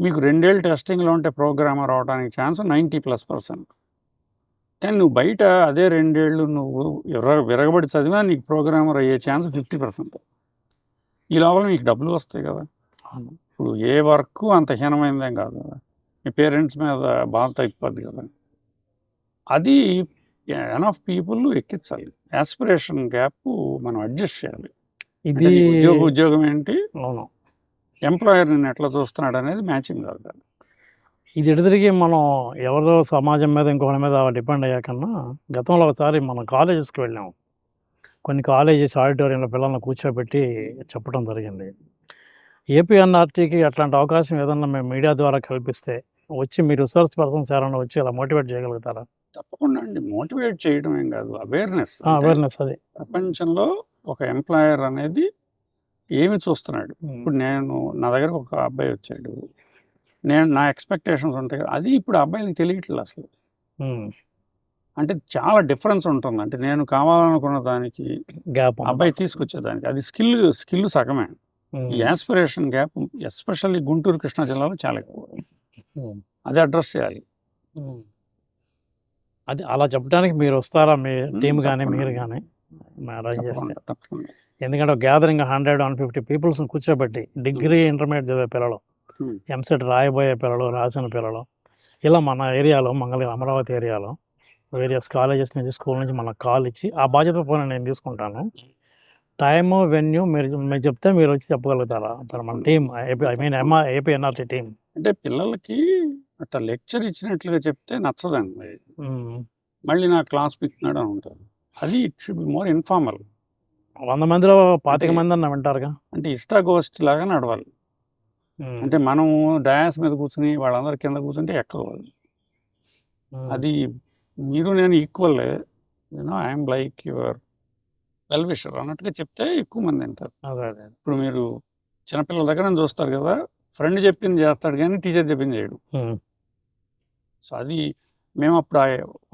మీకు 2 ఏళ్ళు టెస్టింగ్లో ఉంటే ప్రోగ్రామర్ అవడానికి ఛాన్స్ 90+%. కానీ నువ్వు బయట అదే 2 ఏళ్ళు నువ్వు విరగబడి చదివినా నీకు ప్రోగ్రామర్ అయ్యే ఛాన్స్ 50%. ఈ లోపల మీకు డబ్బులు వస్తాయి కదా. ఇప్పుడు ఏ వర్క్ అంత హీనమైనదేం కాదు కదా, మీ పేరెంట్స్ మీద బాధ తగ్గిపోద్ది కదా. అది ఎనఫ్ పీపుల్ ఎక్కించాలి. యాస్పిరేషన్ గ్యాప్ మనం అడ్జస్ట్ చేయాలి. ఇది ఉద్యోగం ఏంటి, అవును, ఎంప్లాయర్ నిన్ను ఎట్లా చూస్తున్నాడు అనేది మ్యాచింగ్ కాదు కదా. ఇది ఎడదిరిగి మనం ఎవరో సమాజం మీద ఇంకొకరి మీద డిపెండ్ అయ్యాకన్నా గతంలో ఒకసారి మనం కాలేజెస్కి వెళ్ళాము. కొన్ని కాలేజెస్ ఆడిటోరియంలో పిల్లల్ని కూర్చోబెట్టి చెప్పడం జరిగింది. ఏపీఎన్ఆర్టీకి అట్లాంటి అవకాశం ఏదన్నా మేము మీడియా ద్వారా కల్పిస్తే వచ్చి మీ రిసోర్స్ పర్సన్స్ ఎవరైనా వచ్చి అలా మోటివేట్ చేయగలుగుతారా? తప్పకుండా అండి, మోటివేట్ చేయడం ఏం కాదు, అవేర్నెస్. అవేర్నెస్ అది. ప్రపంచంలో ఒక ఎంప్లాయర్ అనేది ఏమి చూస్తున్నాడు. ఇప్పుడు నా దగ్గరకు ఒక అబ్బాయి వచ్చాడు, నా ఎక్స్పెక్టేషన్స్ ఉంటాయి కదా, అది ఇప్పుడు అబ్బాయిలకు తెలియట్లేదు అసలు. అంటే చాలా డిఫరెన్స్ ఉంటుంది. అంటే నేను కావాలనుకున్న దానికి గ్యాప్ అబ్బాయి తీసుకొచ్చేదానికి అది స్కిల్ సగమే. ఈ aspiration gap especially Guntur Krishna జిల్లాలో చాలా ఎక్కువ. అది అడ్రస్ చేయాలి. అది అలా చెప్పడానికి మీరు వస్తారా, మీ టీం కానీ మీరు కానీ అరేంజ్ చేస్తే? తప్పకుండా. ఎందుకంటే గ్యాదరింగ్ 100-150 పీపుల్స్ని కూర్చోబెట్టి డిగ్రీ ఇంటర్మీడియట్ చదివే పిల్లలు, ఎంసెట్ రాయబోయే పిల్లలు, రాసిన పిల్లలు, ఇలా మన ఏరియాలో అమరావతి ఏరియాలో వేరియస్ కాలేజెస్ నుంచి, స్కూల్ నుంచి మనకు కాల్ ఇచ్చి ఆ బాధ్యత పోయిన నేను తీసుకుంటాను. టైము, వెన్యూ మీరు చెప్తే మీరు వచ్చి చెప్పగలుగుతారా? మన టీం ఏపీఎన్ఆర్టీ టీం అంటే పిల్లలకి అట్లా లెక్చర్ ఇచ్చినట్లుగా చెప్తే నచ్చదండి. మళ్ళీ నా క్లాస్ పిక్కినాడు అని ఉంటారు. అది it should be more informal. 100 మందిలో 25 మంది అన్న వింటారుగా. అంటే ఇష్టాగోష్ఠి లాగా నడవాలి. అంటే మనము డయాస్ మీద కూర్చుని వాళ్ళందరి కింద కూర్చుంటే ఎక్కవాలి. అది మీరు నేను equal, I'm like your well wisher అన్నట్టుగా చెప్తే ఎక్కువ మంది వింటారు. ఇప్పుడు మీరు చిన్నపిల్లల దగ్గర నేను చూస్తారు కదా, ఫ్రెండ్ చెప్పింది చేస్తాడు కానీ టీచర్ చెప్పింది చేయడు. సో అది మేము అప్పుడు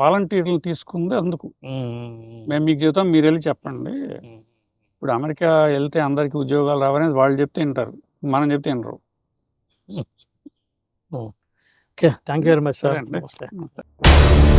వాలంటీర్లు తీసుకుంది అందుకు. మేము మీకు చెబుతాం, మీరు వెళ్ళి చెప్పండి. ఇప్పుడు అమెరికా వెళ్తే అందరికీ ఉద్యోగాలు రావనేది వాళ్ళు చెప్తే వింటారు, మనం చెప్తే వినరు. Okay, thank you very much sir. సరే అండి.